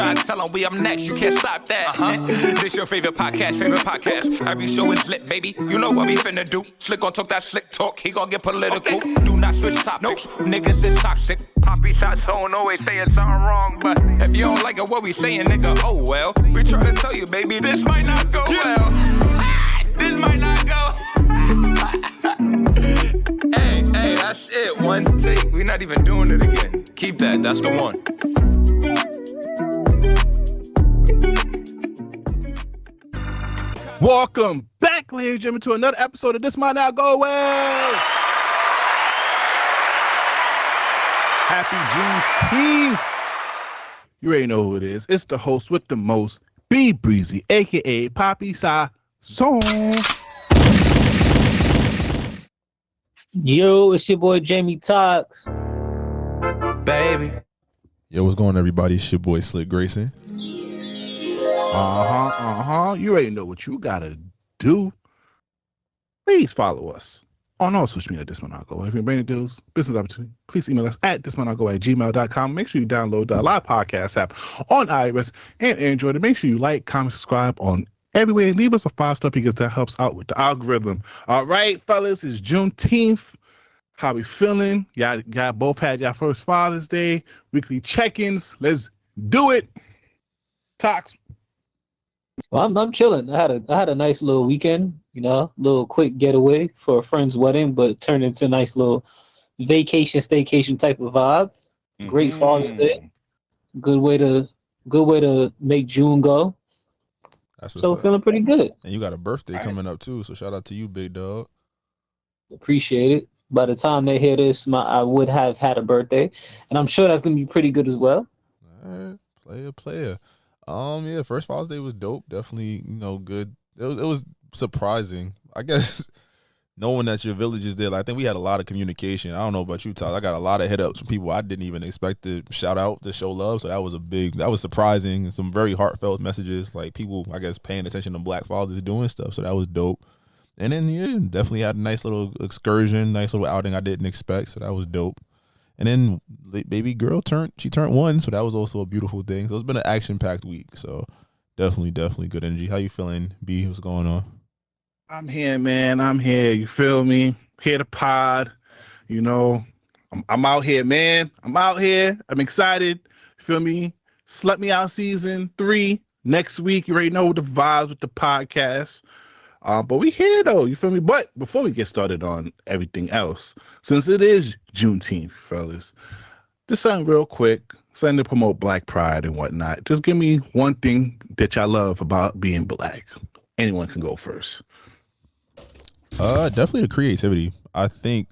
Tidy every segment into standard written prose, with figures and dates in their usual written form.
try to tell them we up next, you can't stop that. This your favorite podcast. Every show is lit, baby. You know what we finna do. Slick gon' talk that slick talk, he gon' get political. Okay. Do not switch topics, niggas is toxic. Poppy shots don't always saying something wrong, but if you don't like it, what we saying, nigga, oh well. We try to tell you, baby, this might not go well. This might not go. Hey, that's it. One take. We're not even doing it again. Keep that. That's the one. Welcome back, ladies and gentlemen, to another episode of This Might Not Go Away. Happy Juneteenth. You already know who it is. It's the host with the most, B Breezy, a.k.a. Poppy Sa Song. Yo, it's your boy Jamie Tox. Baby. Yo, what's going on, everybody? It's your boy Slick Grayson. You already know what you gotta do. Please follow us on all social media. This Might Not Go Away. If you're brand new deals, business opportunity, please email us at thismightnotgoaway@gmail.com. Make sure you download the Live Podcast app on iOS and Android. And make sure you like, comment, subscribe on everywhere. Leave us a 5-star because that helps out with the algorithm. All right, fellas, it's Juneteenth. How we feeling? Y'all both had your first Father's Day, weekly check-ins. Let's do it. Tox. Well, I'm chilling. I had a nice little weekend, little quick getaway for a friend's wedding, but turned into a nice little vacation, staycation type of vibe. Great Father's Day. Good way to make June go. So feeling pretty good. And you got a birthday coming up too, so shout out to you, big dog. Appreciate it. By the time they hear this, I would have had a birthday, and I'm sure that's gonna be pretty good as well. All right, player. Yeah, first Father's Day was dope. Definitely, good. It was surprising, I guess, knowing that your village is there. Like, I think we had a lot of communication. I don't know about you, Todd. I got a lot of hit ups from people I didn't even expect to shout out, to show love. So that was surprising. Some very heartfelt messages, like people, I guess, paying attention to Black fathers doing stuff. So that was dope. And then, yeah, definitely had a nice little excursion, nice little outing I didn't expect. So that was dope. And then baby girl turned 1, so that was also a beautiful thing. So it's been an action-packed week. So definitely good energy. How you feeling, B? What's going on? I'm here, man. I'm here. You feel me? Here to pod. I'm out here, man. I'm out here. I'm excited. You feel me? Slut Me Out season 3 next week. You already know the vibes with the podcast. But we here though, you feel me? But before we get started on everything else, since it is Juneteenth, fellas, just something real quick, something to promote Black pride and whatnot. Just give me one thing that y'all love about being Black. Anyone can go first. Definitely the creativity. I think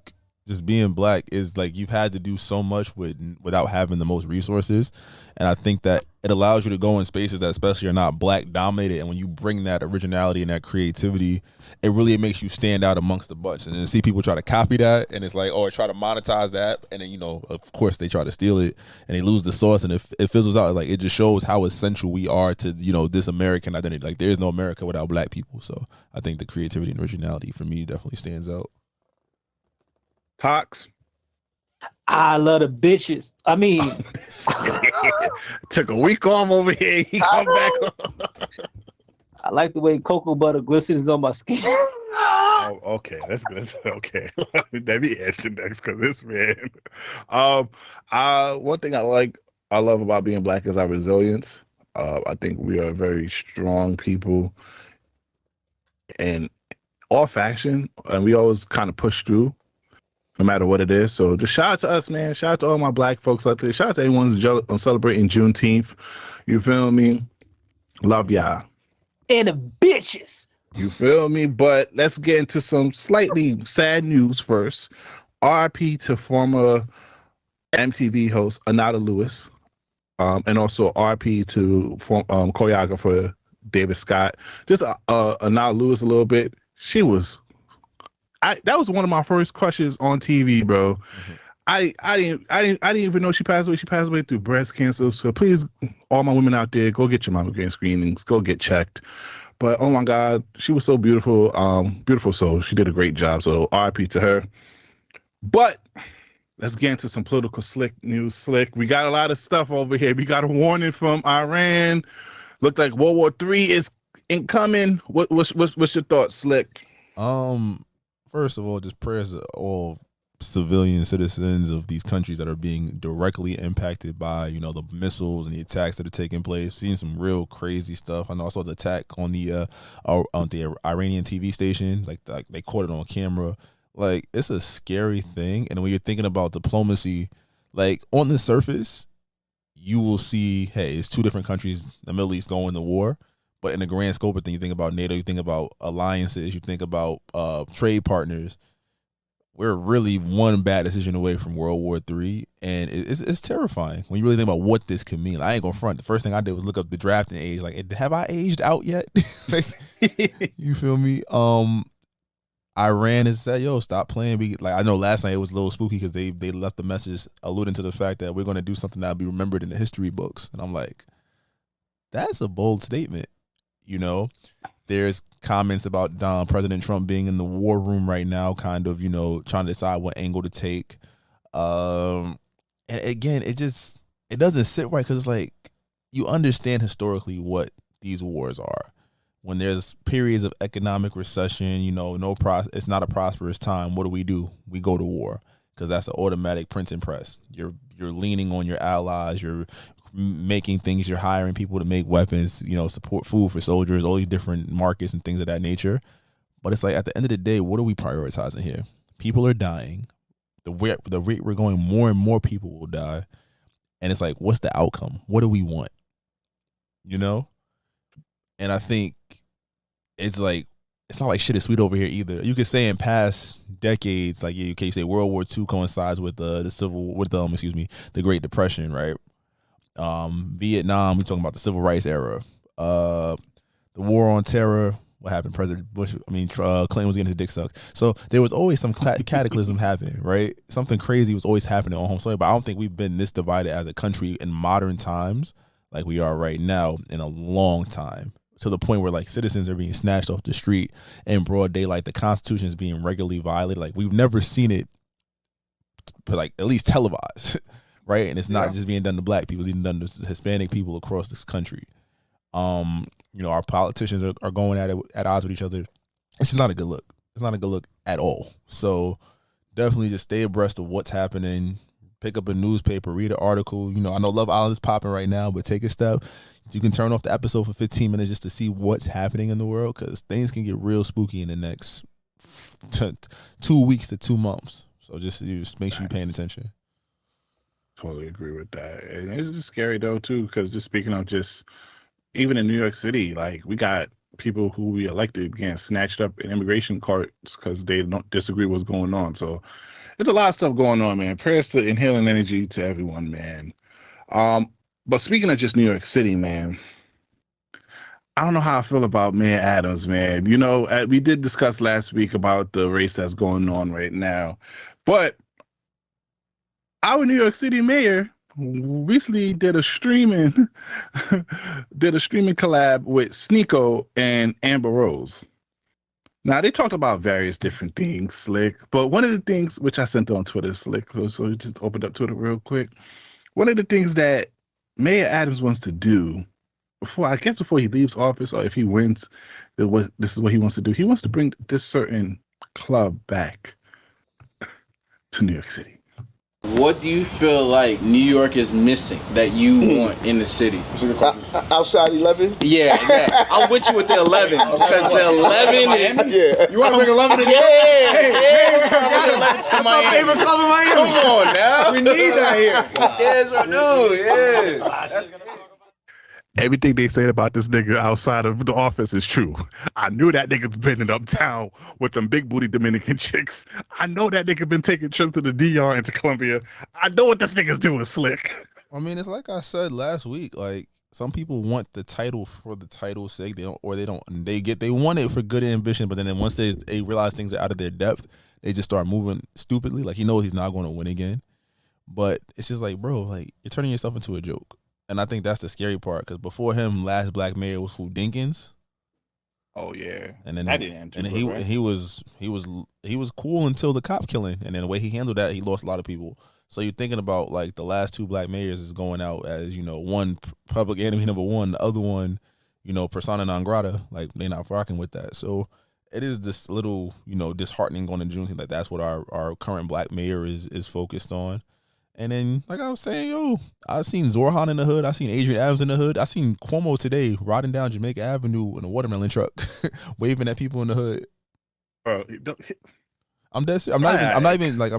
just being Black is like you've had to do so much without having the most resources, and I think that it allows you to go in spaces that especially are not Black dominated, and when you bring that originality and that creativity, it really makes you stand out amongst the bunch. And then see people try to copy that, and it's like, or try to monetize that, and then of course they try to steal it and they lose the source, and it fizzles out. Like, it just shows how essential we are to this American identity. Like, there is no America without Black people. So I think the creativity and originality for me definitely stands out. Tox. I love the bitches. I mean, took a week off over here. He come back on. I like the way cocoa butter glistens on my skin. Oh, okay, that's good. Okay, let me answer next because this man. One thing I love about being Black is our resilience. I think we are very strong people in all fashion, and we always kind of push through, no matter what it is. So just shout out to us, man. Shout out to all my Black folks out there. Shout out to anyone who's celebrating Juneteenth. You feel me? Love y'all. And the bitches. You feel me? But let's get into some slightly sad news first. RIP to former MTV host Anada Lewis. And also RIP to choreographer David Scott. Just Anada Lewis a little bit. That was one of my first crushes on TV, bro. Mm-hmm. I didn't even know she passed away. She passed away through breast cancer. So please, all my women out there, go get your mammogram screenings. Go get checked. But oh my God, she was so beautiful. Beautiful soul. She did a great job. So RIP to her. But let's get into some political news. Slick, we got a lot of stuff over here. We got a warning from Iran. Looked like World War III is incoming. What's your thoughts, Slick? First of all, just prayers to all civilian citizens of these countries that are being directly impacted by, the missiles and the attacks that are taking place. Seeing some real crazy stuff. I know I saw the attack on the Iranian TV station. Like they caught it on camera. Like, it's a scary thing. And when you're thinking about diplomacy, like, on the surface, you will see, hey, it's two different countries, the Middle East, going to war. But in the grand scope of things, you think about NATO, you think about alliances, you think about trade partners. We're really one bad decision away from World War III, and it's terrifying when you really think about what this could mean. Like, I ain't gonna front. The first thing I did was look up the drafting age. Like, have I aged out yet? Like, you feel me? Iran has said, "Yo, stop playing." I know last night it was a little spooky because they left the message alluding to the fact that we're gonna do something that'll be remembered in the history books, and I'm like, that's a bold statement. There's comments about President Trump being in the war room right now, kind of, trying to decide what angle to take. And again, it doesn't sit right because it's like, you understand historically what these wars are. When there's periods of economic recession, it's not a prosperous time. What do? We go to war because that's an automatic printing press. You're leaning on your allies. You're making things, you're hiring people to make weapons, support food for soldiers, all these different markets and things of that nature. But it's like, at the end of the day, what are we prioritizing here? People are dying. The rate we're going, more and more people will die. And it's like, what's the outcome? What do we want? And I think it's like, it's not like shit is sweet over here either. You could say in past decades, like, you say World War II coincides with the Great Depression, right? Vietnam, we talking about the civil rights era. The war on terror, what happened? President Clinton was getting his dick sucked. So there was always some cataclysm happening, right? Something crazy was always happening on home soil. But I don't think we've been this divided as a country in modern times like we are right now in a long time. To the point where, like, citizens are being snatched off the street in broad daylight. The Constitution is being regularly violated. Like, we've never seen it, but, like, at least televised. Right, and it's not just being done to black people; it's being done to Hispanic people across this country. Our politicians are going at odds with each other. It's just not a good look. It's not a good look at all. So definitely just stay abreast of what's happening. Pick up a newspaper, read an article. I know Love Island is popping right now, but take a step. You can turn off the episode for 15 minutes just to see what's happening in the world, because things can get real spooky in the next 2 weeks to 2 months. So just make sure you're paying attention. Totally agree with that. And it's just scary though too, because just speaking of just even in New York City, like, we got people who we elected getting snatched up in immigration courts because they don't disagree what's going on. So it's a lot of stuff going on, man. Prayers to inhaling energy to everyone, man. But speaking of just New York City, man, I don't know how I feel about Mayor Adams, man. We did discuss last week about the race that's going on right now, but our New York City mayor recently did a streaming collab with Sneeko and Amber Rose. Now, they talked about various different things, Slick, but one of the things, which I sent on Twitter, Slick, so just opened up Twitter real quick. One of the things that Mayor Adams wants to do before he leaves office, or if he wins, this is what he wants to do. He wants to bring this certain club back to New York City. What do you feel like New York is missing that you want in the city? Outside 11? Yeah. I'm with you with the 11 because the 11 is. Yeah. You want to bring 11 to Hey, we're trying to bring 11 to Miami. favorite club in Miami. Come on now. We need that here. Yes, I know. Yeah. Everything they said about this nigga outside of the office is true. I knew that nigga's been in uptown with them big booty Dominican chicks. I know that nigga been taking trips to the DR and to Colombia. I know what this nigga's doing, Slick. I mean, it's like I said last week. Like, some people want the title for the title's sake. They want it for good ambition, but then once they realize things are out of their depth, they just start moving stupidly. Like, he knows he's not going to win again. But it's just like, bro, like, you're turning yourself into a joke. And I think that's the scary part, because before him, last black mayor was who, Dinkins? Oh yeah, And then that didn't end too and then good, right? he was cool until the cop killing, and then the way he handled that, he lost a lot of people. So you're thinking about like the last two black mayors is going out as, you know, one public enemy number one, the other one, you know, persona non grata. Like they're not rocking with that. So it is this little, you know, disheartening going into Juneteenth. Like that's what our current black mayor is focused on. And then, like I was saying, yo, I seen Zorhan in the hood. I seen Adrian Adams in the hood. I seen Cuomo today riding down Jamaica Avenue in a watermelon truck, waving at people in the hood. Bro, I'm dead serious. I'm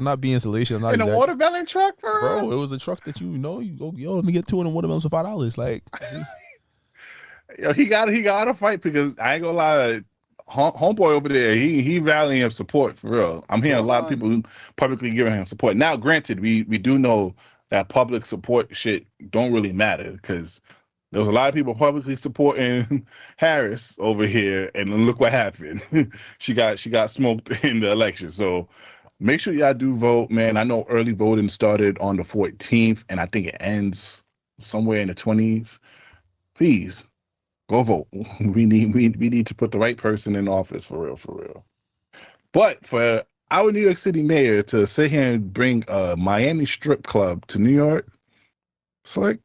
not being salacious. I'm not in a exaggerating. watermelon truck, Bro, it was a truck that, you know, you go, yo, let me get two of them watermelons for $5. Like, Yo, he got to fight, because I ain't gonna lie, homeboy over there, he rallying him support for real. I'm hearing a lot of people publicly giving him support. Now, granted, we do know that public support shit don't really matter, because there was a lot of people publicly supporting Harris over here, and look what happened. she got smoked in the election. So make sure y'all do vote, man. I know early voting started on the 14th, and I think it ends somewhere in the 20s. Please go vote. We need to put the right person in office, for real. But for our New York City mayor to sit here and bring a Miami strip club to New York, it's like,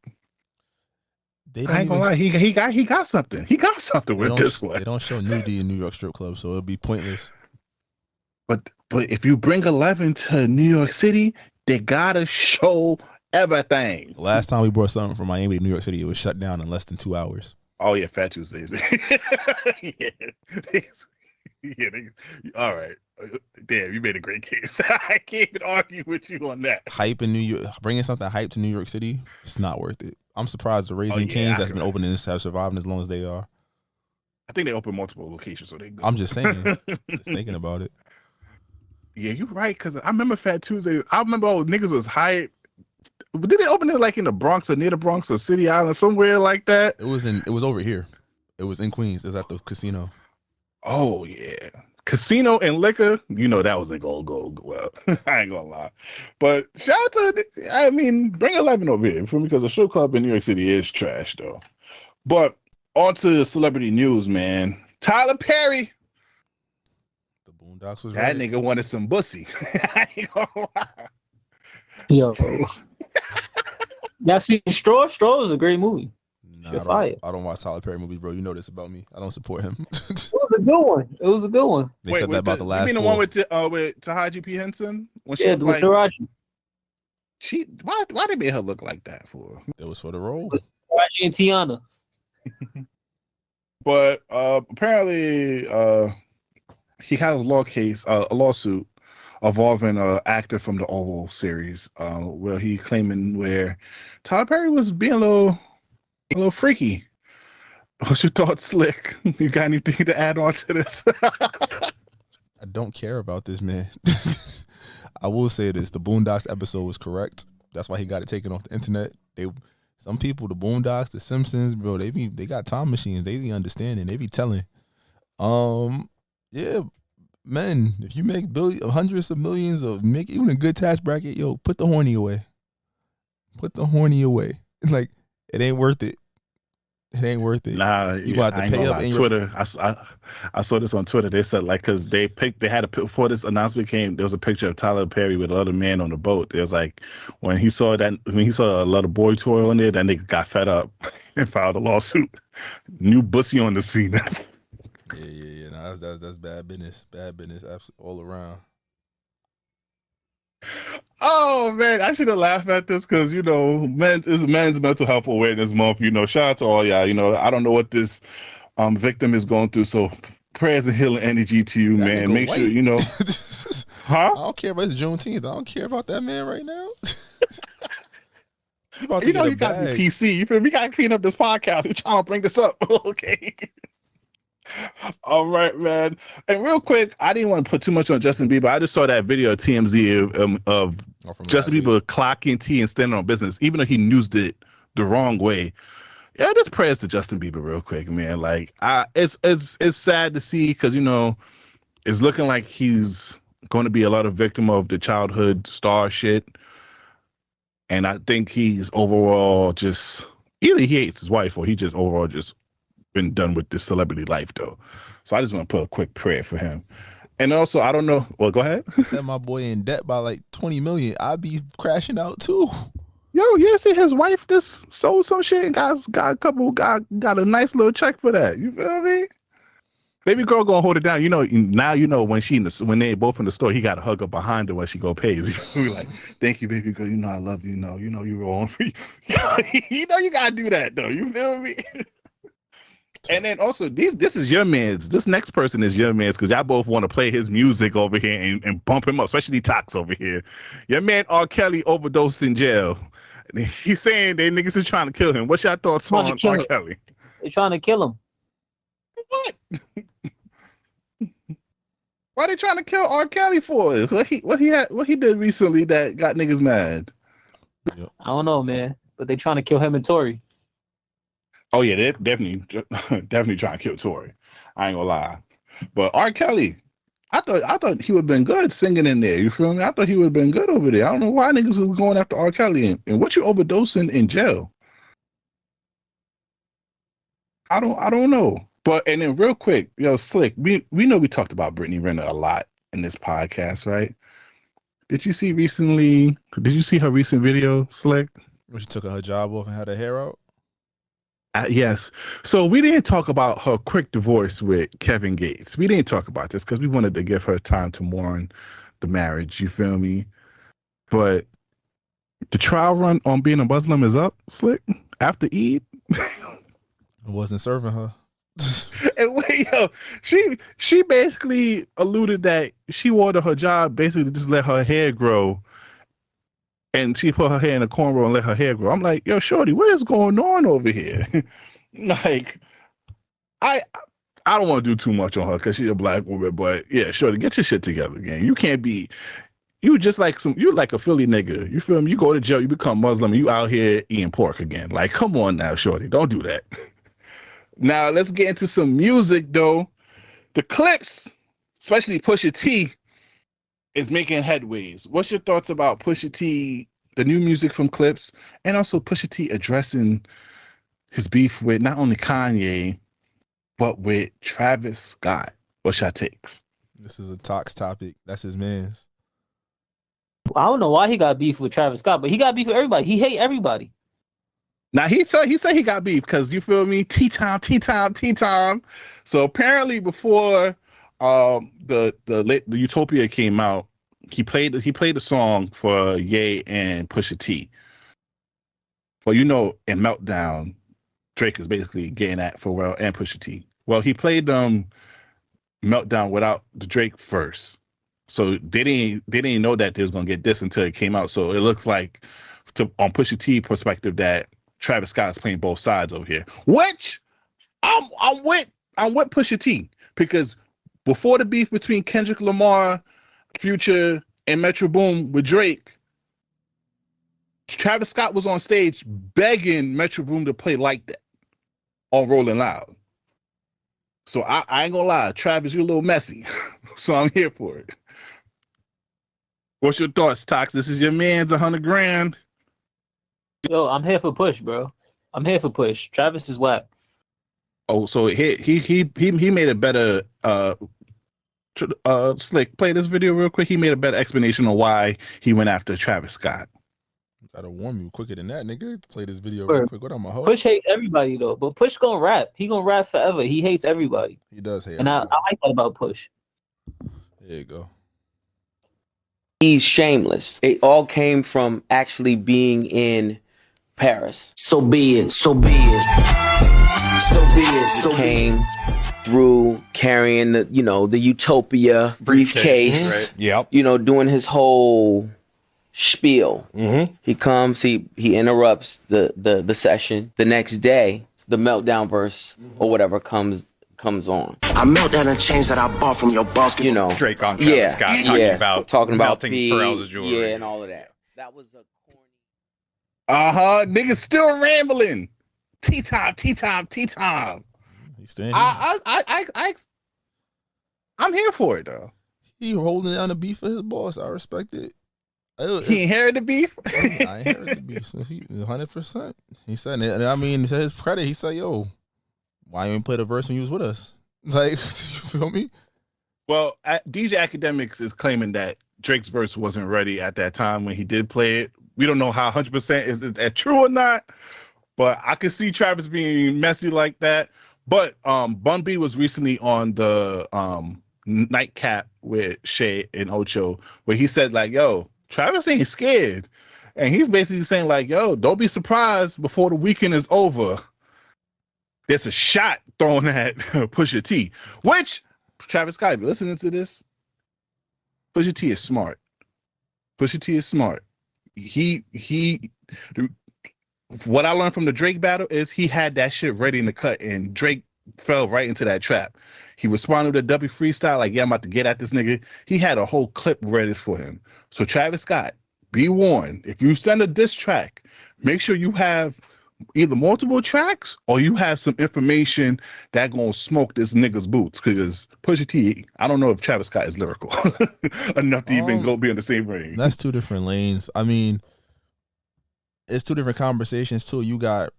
I ain't gonna lie, he got something. He got something with this one. They don't show nudity in New York strip clubs, so it'll be pointless. But if you bring 11 to New York City, they gotta show everything. The last time we brought something from Miami to New York City, it was shut down in less than 2 hours. Oh yeah, Fat Tuesdays. All right. Damn, you made a great case. I can't even argue with you on that. Hype in New York, bringing something hype to New York City, it's not worth it. I'm surprised the Raising Cane's that's been opening this have survived as long as they are. I think they open multiple locations, so they good. I'm just saying, just thinking about it. Yeah, you're right, because I remember Fat Tuesday. I remember niggas was hype. Did they open it like in the Bronx or near the Bronx or City Island, somewhere like that? It was over here. It was in Queens. It was at the casino. Oh yeah. Casino and liquor, you know that was a go well. I ain't gonna lie. But shout out to, I mean, bring 11 over here for me, because the strip club in New York City is trash though. But on to celebrity news, man. Tyler Perry. The Boondocks was that right. nigga wanted some bussy. I ain't gonna lie. Yo. Y'all seen Straw? Straw is a great movie. Nah, I don't watch Tyler Perry movies, bro. You know this about me. I don't support him. It was a good one. They said that about the last. You mean the four. one with Taraji P. Henson? Yeah, with Taraji. Why they made her look like that for? It was for the role. Taraji and Tiana. But apparently, he had a lawsuit involving an actor from the Oval series, where he claiming where Tyler Perry was being a little freaky. What's your thoughts, Slick? You got anything to add on to this? I don't care about this man. I will say this: the Boondocks episode was correct. That's why he got it taken off the internet. Some people, the Boondocks, the Simpsons, bro, they got time machines. They be understanding. They be telling. Yeah, men, if you make hundreds of millions of make even a good tax bracket, yo, put the horny away. Put the horny away. Like, it ain't worth it. It ain't worth it. Nah, you got to pay up. Twitter. I saw this on Twitter. They said like, because they had before this announcement came, there was a picture of Tyler Perry with another man on the boat. It was like when he saw a lot of boy toy on there, that nigga got fed up and filed a lawsuit. New bussy on the scene. Yeah. No, that's bad business. Bad business, all around. Oh man, I should have laughed at this because it's Men's Mental Health Awareness Month. Shout out to all y'all. I don't know what this victim is going through, so prayers and healing energy to you, man. Make sure Huh? I don't care about Juneteenth. I don't care about that man right now. You got to be PC. You feel me? We got to clean up this podcast. We're trying to bring this up, okay? All right, man. And real quick, I didn't want to put too much on Justin Bieber. I just saw that video of TMZ of Justin Bieber clocking T and standing on business, even though he used it the wrong way. Yeah, just prayers to Justin Bieber real quick, man. Like, it's sad to see because it's looking like he's going to be a lot of victim of the childhood star shit, and I think he's overall just either he hates his wife or he just overall just been done with this celebrity life though. So I just want to put a quick prayer for him. And also, I don't know. Well, go ahead. He said my boy in debt by like 20 million. I'd be crashing out too. Yo, you see his wife just sold some shit and got a nice little check for that. You feel me? Baby girl gonna hold it down. You know, now you know when when they both in the store, he got to hug her behind her when she go pays. You like, thank you, baby girl. You know I love you. You know you wrong for you. You know you gotta do that though. You feel me? And then also, this is your man's. This next person is your man's because y'all both want to play his music over here and bump him up, especially Tox over here. Your man R. Kelly overdosed in jail. He's saying they niggas is trying to kill him. What's your thoughts on R. Kelly? They're trying to kill him. What? Why they trying to kill R. Kelly for? What he did recently that got niggas mad? I don't know, man. But they trying to kill him and Tory. Oh yeah, they're definitely trying to kill Tory. I ain't gonna lie. But R. Kelly, I thought he would have been good singing in there. You feel me? I thought he would have been good over there. I don't know why niggas is going after R. Kelly and what you overdosing in jail. I don't know. But and then real quick, yo, Slick, we know we talked about Brittany Renner a lot in this podcast, right? Did you see her recent video, Slick? When she took her job off and had her hair out? Yes. So we didn't talk about her quick divorce with Kevin Gates. We didn't talk about this because we wanted to give her time to mourn the marriage. You feel me? But the trial run on being a Muslim is up, Slick, after Eid. It wasn't serving her. And wait, yo, she basically alluded that she wanted her job basically to just let her hair grow. And she put her hair in a cornrow and let her hair grow. I'm like, yo, shorty, what is going on over here? Like, I don't want to do too much on her because she's a black woman, but yeah, shorty, get your shit together again. You can't be, you like a Philly nigga. You feel me? You go to jail, you become Muslim, and you out here eating pork again. Like, come on now, shorty, don't do that. Now let's get into some music though. The Clips, especially Pusha T, is making headways. What's your thoughts about Pusha T, the new music from Clips, and also Pusha T addressing his beef with not only Kanye, but with Travis Scott? What's your takes? This is a Tox topic. That's his man's. I don't know why he got beef with Travis Scott, but he got beef with everybody. He hate everybody. Now he said he got beef because you feel me, tea time. So apparently before the Utopia came out, he played the song for Ye and Pusha T. Well, you know, in Meltdown, Drake is basically getting at Pharrell and Pusha T. Well, he played Meltdown without the Drake verse, so they didn't know that they was gonna get this until it came out. So it looks like, on Pusha T perspective, that Travis Scott is playing both sides over here, which I'm with Pusha T, because before the beef between Kendrick Lamar, Future, and Metro Boom with Drake, Travis Scott was on stage begging Metro Boom to play Like That on Rolling Loud. So I ain't gonna lie, Travis, you're a little messy. So I'm here for it. What's your thoughts, Tox? This is your man's 100 grand. Yo, I'm here for Push, bro. I'm here for Push. Travis is whack. Oh, so he made a better Slick, play this video real quick. He made a better explanation on why he went after Travis Scott. Gotta warn you quicker than that, nigga. Play this video real quick. What am I holding? Push hates everybody though, but Push gonna rap. He gonna rap forever. He hates everybody. He does hate and everybody. I like that about Push. There you go. He's shameless. It all came from actually being in Paris. So be it. So be it. So be it. So Came through carrying the Utopia briefcase. Right. Yep. Doing his whole spiel. Mm-hmm. He comes, he interrupts the session. The next day, the Meltdown verse or whatever comes on. I melt down the chains that I bought from your boss. Drake on Travis Scott talking about melting Pharrell's jewelry. Yeah, and all of that. That was a corny. Niggas still rambling. Tea time. He's staying. I'm here for it though. He holding down the beef for his boss. I respect it. He inherited the beef. I inherited the beef. So he 100%. He said it, and I mean, to his credit, he said, "Yo, why you ain't play the verse when you was with us? Like, you feel me? Well, DJ Academics is claiming that Drake's verse wasn't ready at that time when he did play it. We don't know how 100% is that true or not, but I could see Travis being messy like that. But Bun B was recently on the Nightcap with Shay and Ocho, where he said like, "Yo, Travis ain't scared," and he's basically saying like, "Yo, don't be surprised before the weekend is over. There's a shot thrown at Pusha T," which Travis Scott, if you're listening to this, Pusha T is smart. Pusha T is smart. What I learned from the Drake battle is he had that shit ready in the cut, and Drake fell right into that trap. He responded with a W freestyle, like, "Yeah, I'm about to get at this nigga." He had a whole clip ready for him. So Travis Scott, be warned, if you send a diss track, make sure you have either multiple tracks or you have some information that gonna smoke this nigga's boots. Because Pusha T, I don't know if Travis Scott is lyrical enough to even go be in the same range. That's two different lanes. I mean, it's two different conversations too. You got,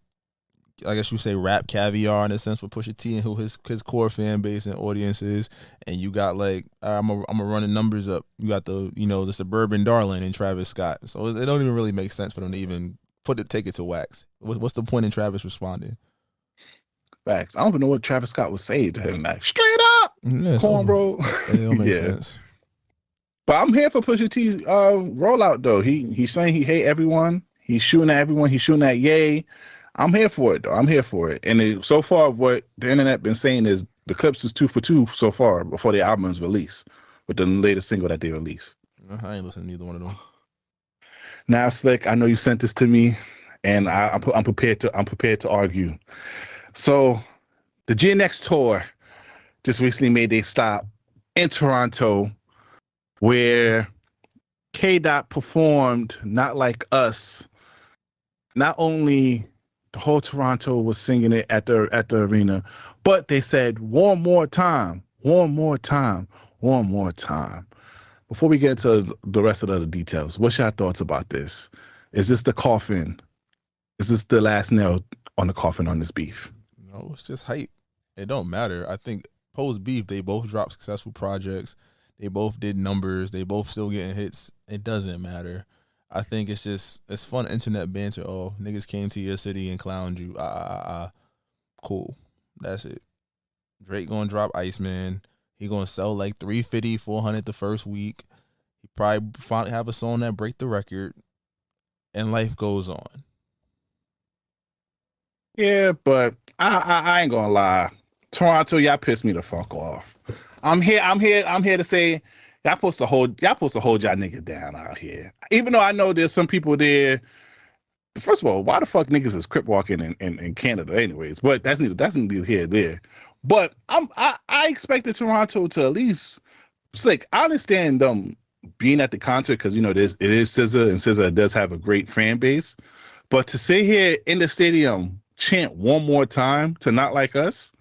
I guess you say, rap caviar in a sense with Pusha T and who his core fan base and audience is, and you got like I'm gonna run the numbers up. You got the suburban darling in Travis Scott. So it don't even really make sense for them to even take it to wax. What's the point in Travis responding? Facts. I don't even know what Travis Scott would say to him. Like, straight up, corn, bro. It don't make sense. But I'm here for Pusha T rollout though. He's saying he hate everyone. He's shooting at everyone. He's shooting at Ye. I'm here for it though. I'm here for it. And so far, what the internet been saying is the clips is 2 for 2 so far before the album is released with the latest single that they released. I ain't listening to neither one of them. Now, Slick, I know you sent this to me, and I'm prepared to argue. So, the GNX tour just recently made a stop in Toronto, where K-Dot performed "Not Like Us." Not only the whole Toronto was singing it at the arena, but they said one more time, one more time, one more time. Before we get into the rest of the details, what's your thoughts about this? Is this the coffin? Is this the last nail on the coffin on this beef? No, it's just hype. It don't matter. I think post beef, they both dropped successful projects. They both did numbers. They both still getting hits. It doesn't matter. I think it's fun internet banter. Oh, niggas came to your city and clowned you. Cool. That's it. Drake gonna drop Iceman. He gonna sell like 350, 400 the first week. He probably finally have a song that break the record, and life goes on. Yeah, but I ain't gonna lie. Toronto, y'all pissed me the fuck off. I'm here to say y'all supposed to hold y'all niggas down out here. Even though I know there's some people there. First of all, why the fuck niggas is crip walking in Canada anyways? But that's neither here nor there. But I expected Toronto to at least, it's like, I understand them being at the concert because it is SZA, and SZA does have a great fan base. But to sit here in the stadium, chant one more time to "Not Like Us,"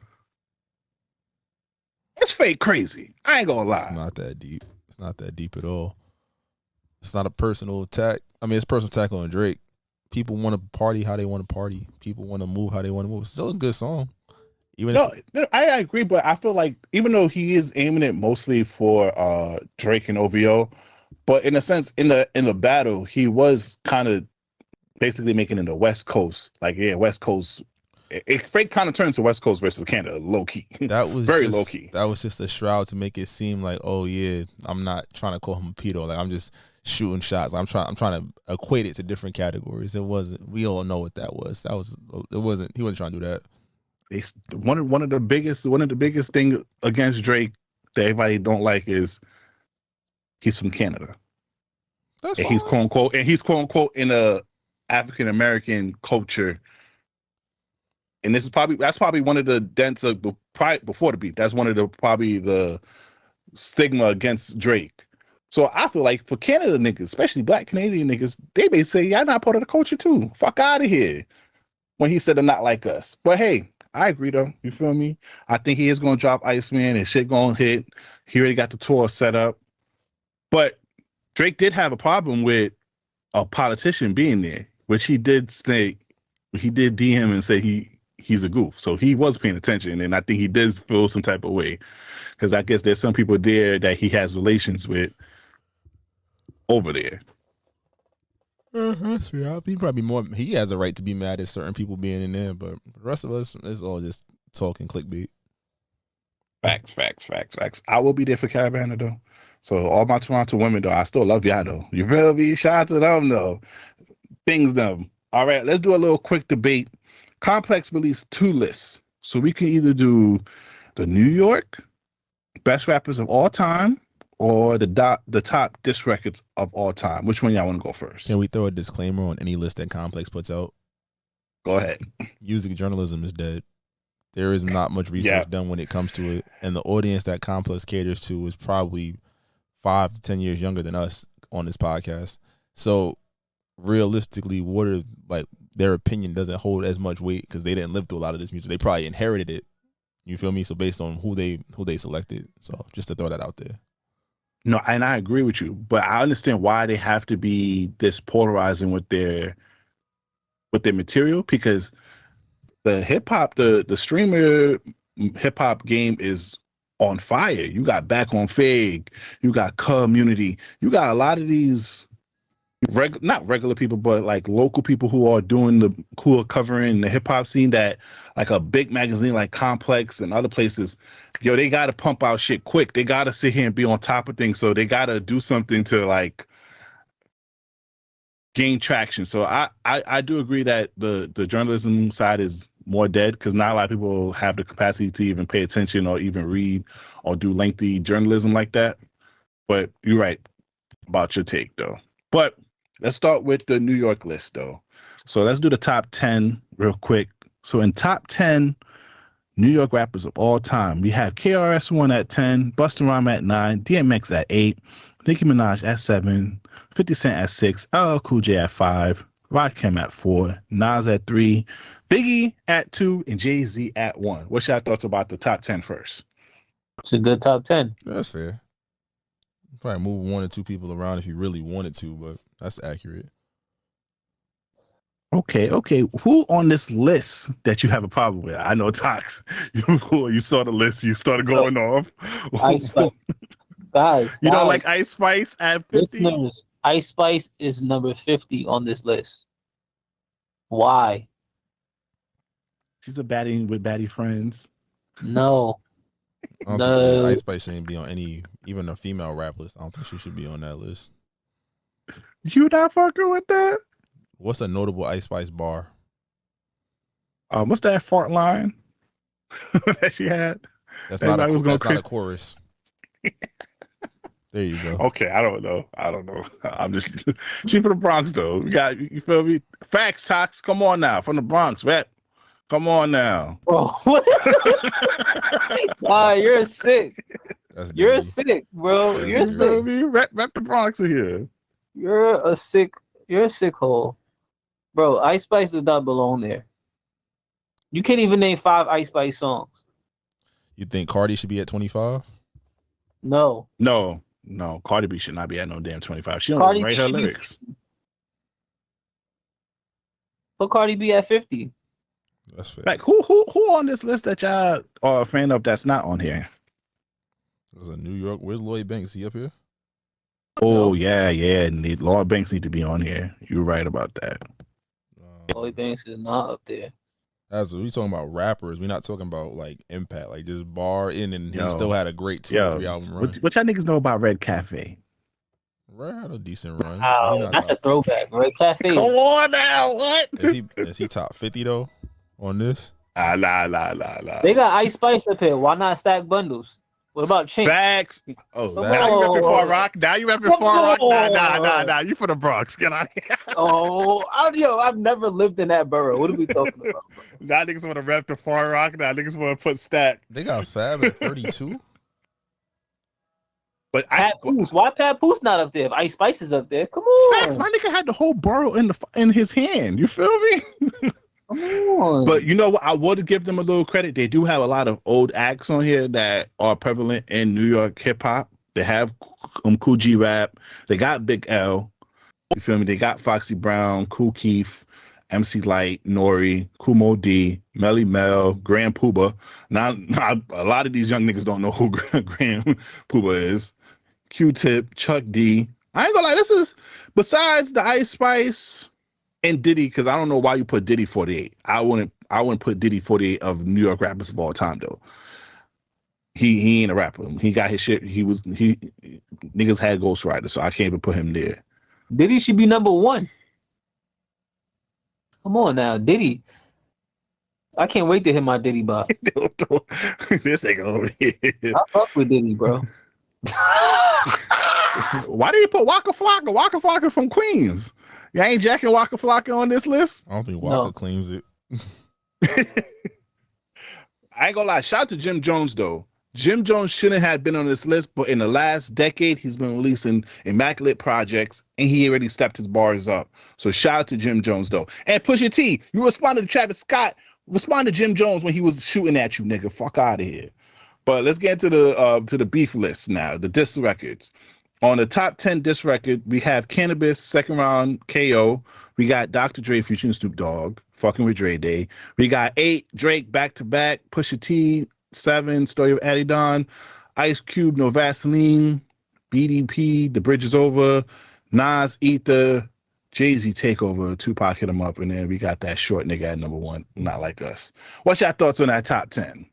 it's fake crazy. I ain't gonna lie. It's not that deep. It's not that deep at all. It's not a personal attack. I mean, it's a personal attack on Drake. People want to party how they want to party. People want to move how they want to move. It's still a good song. I agree, but I feel like even though he is aiming it mostly for Drake and OVO, but in a sense, in the battle, he was kind of basically making it the West Coast. Like, yeah, West Coast. It kind of turns to West Coast versus Canada, low key. That was very low key. That was just a shroud to make it seem like, oh yeah, I'm not trying to call him a pedo. Like, I'm just shooting shots. I'm trying to equate it to different categories. It wasn't. We all know what that was. It wasn't. He wasn't trying to do that. One of the biggest thing against Drake that everybody don't like is he's from Canada. That's and fine. he's quote unquote in a African American culture. And that's probably one of the dents of before the beef. That's one of the stigma against Drake. So I feel like for Canada niggas, especially Black Canadian niggas, they may say, y'all not part of the culture too. Fuck out of here. When he said they're not like us. But hey, I agree though. You feel me? I think he is gonna drop Iceman and shit gonna hit. He already got the tour set up. But Drake did have a problem with a politician being there, which he did say. He did DM and say he's a goof. So he was paying attention, and I think he did feel some type of way, because I guess there's some people there that he has relations with over there. That's fair. He probably more. He has a right to be mad at certain people being in there, but the rest of us, it's all just talking clickbait. Facts. I will be there for Caravana though. So all my Toronto women though, I still love y'all though. You feel me? Shout out to them though. Things them. All right, let's do a little quick debate. Complex released 2 lists, so we can either do the New York best rappers of all time, or the top diss records of all time. Which one y'all want to go first? Can we throw a disclaimer on any list that Complex puts out? Go ahead. Music journalism is dead. There is not much research done when it comes to it, and the audience that Complex caters to is probably 5 to 10 years younger than us on this podcast. So realistically, their opinion doesn't hold as much weight because they didn't live through a lot of this music. They probably inherited it. You feel me? So based on who they selected. So just to throw that out there. No, and I agree with you, but I understand why they have to be this polarizing with their material, because the hip hop, the streamer hip hop game is on fire. You got Back on Fig, you got Community, you got a lot of these not regular people, but like local people who are covering the hip hop scene, that like a big magazine like Complex and other places, yo, they got to pump out shit quick. They got to sit here and be on top of things. So they got to do something to like gain traction. So I do agree that the journalism side is more dead, because not a lot of people have the capacity to even pay attention or even read or do lengthy journalism like that. But you're right about your take though. But let's start with the New York list though. So let's do the top 10 real quick. So in top 10 New York rappers of all time, we have KRS-One at 10, Busta Rhymes at 9, DMX at 8, Nicki Minaj at 7, 50 Cent at 6, LL Cool J at 5, Rakim at 4, Nas at 3, Biggie at 2, and Jay-Z at 1. What's your thoughts about the top 10 first? It's a good top 10. That's fair. Probably move 1 or 2 people around if you really wanted to, but that's accurate. Okay. Who on this list that you have a problem with? I know Tox. You saw the list. You started going off. Ice Spice. Guys, you don't like Ice Spice at 50? Listeners, Ice Spice is number 50 on this list. Why? She's a baddie with baddie friends. No. No. Ice Spice shouldn't be on any, even a female rap list. I don't think she should be on that list. You not fucking with that? What's a notable Ice Spice bar? What's that fart line that she had? That's not a chorus. There you go. Okay, I don't know. I'm just she from the Bronx though. You feel me? Facts, Tox. Come on now, from the Bronx, rep. Come on now. Oh, you're sick. You're sick, bro. You're sick. Rep the Bronx here. You're a sick hole. Bro, Ice Spice does not belong there. You can't even name 5 Ice Spice songs. You think Cardi should be at 25? No. Cardi B should not be at no damn 25. She don't write her lyrics. Put Cardi B at 50. That's fair. Like who on this list that y'all are a fan of that's not on here? There's a New York. Where's Lloyd Banks? He up here? Oh yeah. Lloyd Banks need to be on here. You're right about that. Lloyd Banks is not up there. We talking about rappers. We're not talking about like impact, like just bar in, and he still had a great 2 or 3 album run. What y'all niggas know about Red Cafe? Red had a decent run. Wow, that's a throwback. Red Cafe. Come on now, what? Is he top 50 though on this? Nah. They got Ice Spice up here. Why not stack bundles? What about Chink? Facts. Oh, now you repping Far Rock? Now you repping Far Rock? Nah. You from the Bronx. Get out of here. I've never lived in that borough. What are we talking about, bro? Now niggas want to rep the Far Rock. Now niggas want to put Stack. They got Fab at 32. But why Pat Poose not up there? If Ice Spice is up there, come on. Facts. My nigga had the whole borough in his hand. You feel me? Come on. But you know what? I would give them a little credit. They do have a lot of old acts on here that are prevalent in New York hip hop. They have Kool G Rap. They got Big L. You feel me? They got Foxy Brown, Kool Keith, MC Light, Nori, Kumo D, Melly Mel, Grand Pooba. Now, a lot of these young niggas don't know who Grand Pooba is. Q-Tip, Chuck D. I ain't gonna lie, this is, besides the Ice Spice and Diddy, because I don't know why you put Diddy 48. I wouldn't put Diddy 48 of New York rappers of all time, though. He ain't a rapper. He got his shit. Niggas had Ghost Rider, so I can't even put him there. Diddy should be number 1. Come on now, Diddy. I can't wait to hit my Diddy bop. This nigga over here. I fuck with Diddy, bro. Why did you put Waka Flocka? Waka Flocka from Queens. You ain't jacking Waka Flocka on this list? I don't think Waka claims it. I ain't gonna lie. Shout out to Jim Jones, though. Jim Jones shouldn't have been on this list, but in the last decade, he's been releasing immaculate projects, and he already stepped his bars up. So shout out to Jim Jones, though. And Pusha T, you responded to Travis Scott. Respond to Jim Jones when he was shooting at you, nigga. Fuck out of here. But let's get to the beef list now, the diss records. On the top 10 diss record, we have Cannabis, second round KO. We got Dr. Dre featuring Snoop Dogg, fucking with Dre Day. We got 8, Drake back-to-back, Pusha T, 7, Story of Adidon, Ice Cube, No Vaseline, BDP, The Bridge Is Over, Nas, Ether, Jay-Z, Takeover, Tupac Hit Him Up, and then we got that short nigga at number 1, Not Like Us. What's your thoughts on that top 10?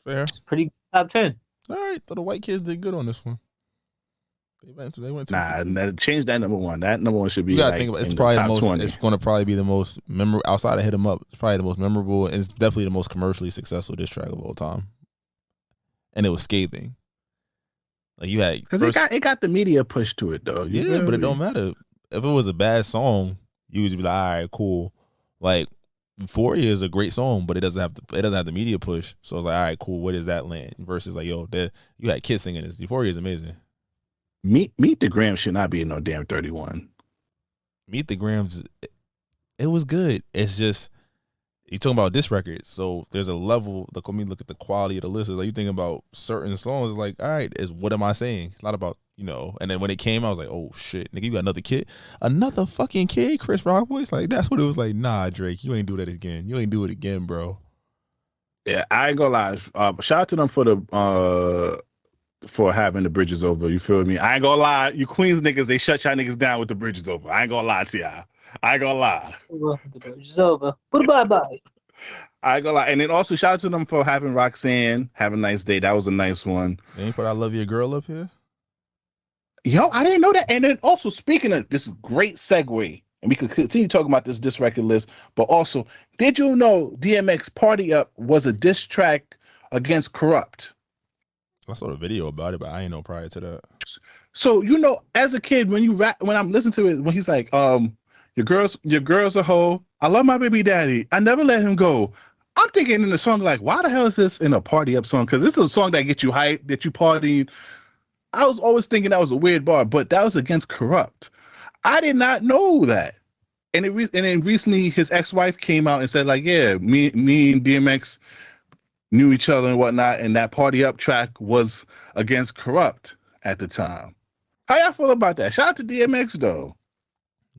Fair. It's pretty good top 10. All right, thought the white kids did good on this one. They went to change that number 1. That number 1 should be. You gotta like think about it's probably the most. 20. It's going to probably be the most memorable outside of Hit 'Em Up. It's probably the most memorable, and it's definitely the most commercially successful diss track of all time. And it was scathing. Like you had because it got the media push to it though. Yeah, but it don't matter. If it was a bad song, you would be like, all right, cool. Like Euphoria is a great song, but it doesn't have the media push. So it's like, all right, cool. What does that land? Versus like, yo, you had kids singing this. Euphoria is amazing. Meet the Grams should not be in no damn 31. Meet the Grams, it was good. It's just you talking about diss records, so there's a level. Like, let me look at the quality of the list. It's like you think about certain songs. It's like, all right, what am I saying? It's not about And then when it came, I was like, oh shit, nigga, you got another fucking kid, Chris Rock voice. Like that's what it was like. Nah, Drake, you ain't do that again. You ain't do it again, bro. Yeah, I ain't gonna lie. Shout out to them for having The Bridge Is Over. You feel me? I ain't gonna lie. You Queens niggas, they shut y'all niggas down with The Bridge Is Over. I ain't gonna lie to y'all. I ain't gonna lie. The Bridge Is Over. Bye-bye. I ain't gonna lie. And then also shout out to them for having Roxanne. Have a Nice Day. That was a nice one. They ain't put I Love Your Girl up here? Yo, I didn't know that. And then also speaking of this great segue, and we could continue talking about this record list, but also, did you know DMX Party Up was a diss track against Corrupt? I saw the video about it, but I ain't know prior to that. So as a kid, when I'm listening to it, when he's like, your girl's a hoe. I love my baby daddy. I never let him go. I'm thinking in the song like, why the hell is this in a Party Up song? Because this is a song that gets you hyped, that you partying. I was always thinking that was a weird bar, but that was against Corrupt. I did not know that. And then recently his ex-wife came out and said like, yeah, me and DMX knew each other and whatnot, and that Party Up track was against Corrupt at the time. How y'all feel about that? Shout out to DMX though.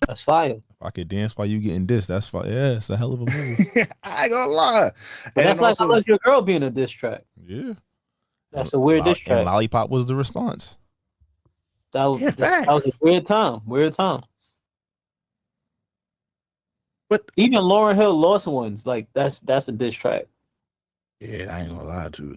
That's fire. If I could dance while you getting dissed, that's fire. Yeah, it's a hell of a move. I ain't gonna lie. But that's like I Love Your Girl being a diss track. Yeah. That's a weird diss track. And Lollipop was the response. That was a weird time. But even Lauryn Hill lost ones. Like that's a diss track. Yeah, I ain't gonna lie to you.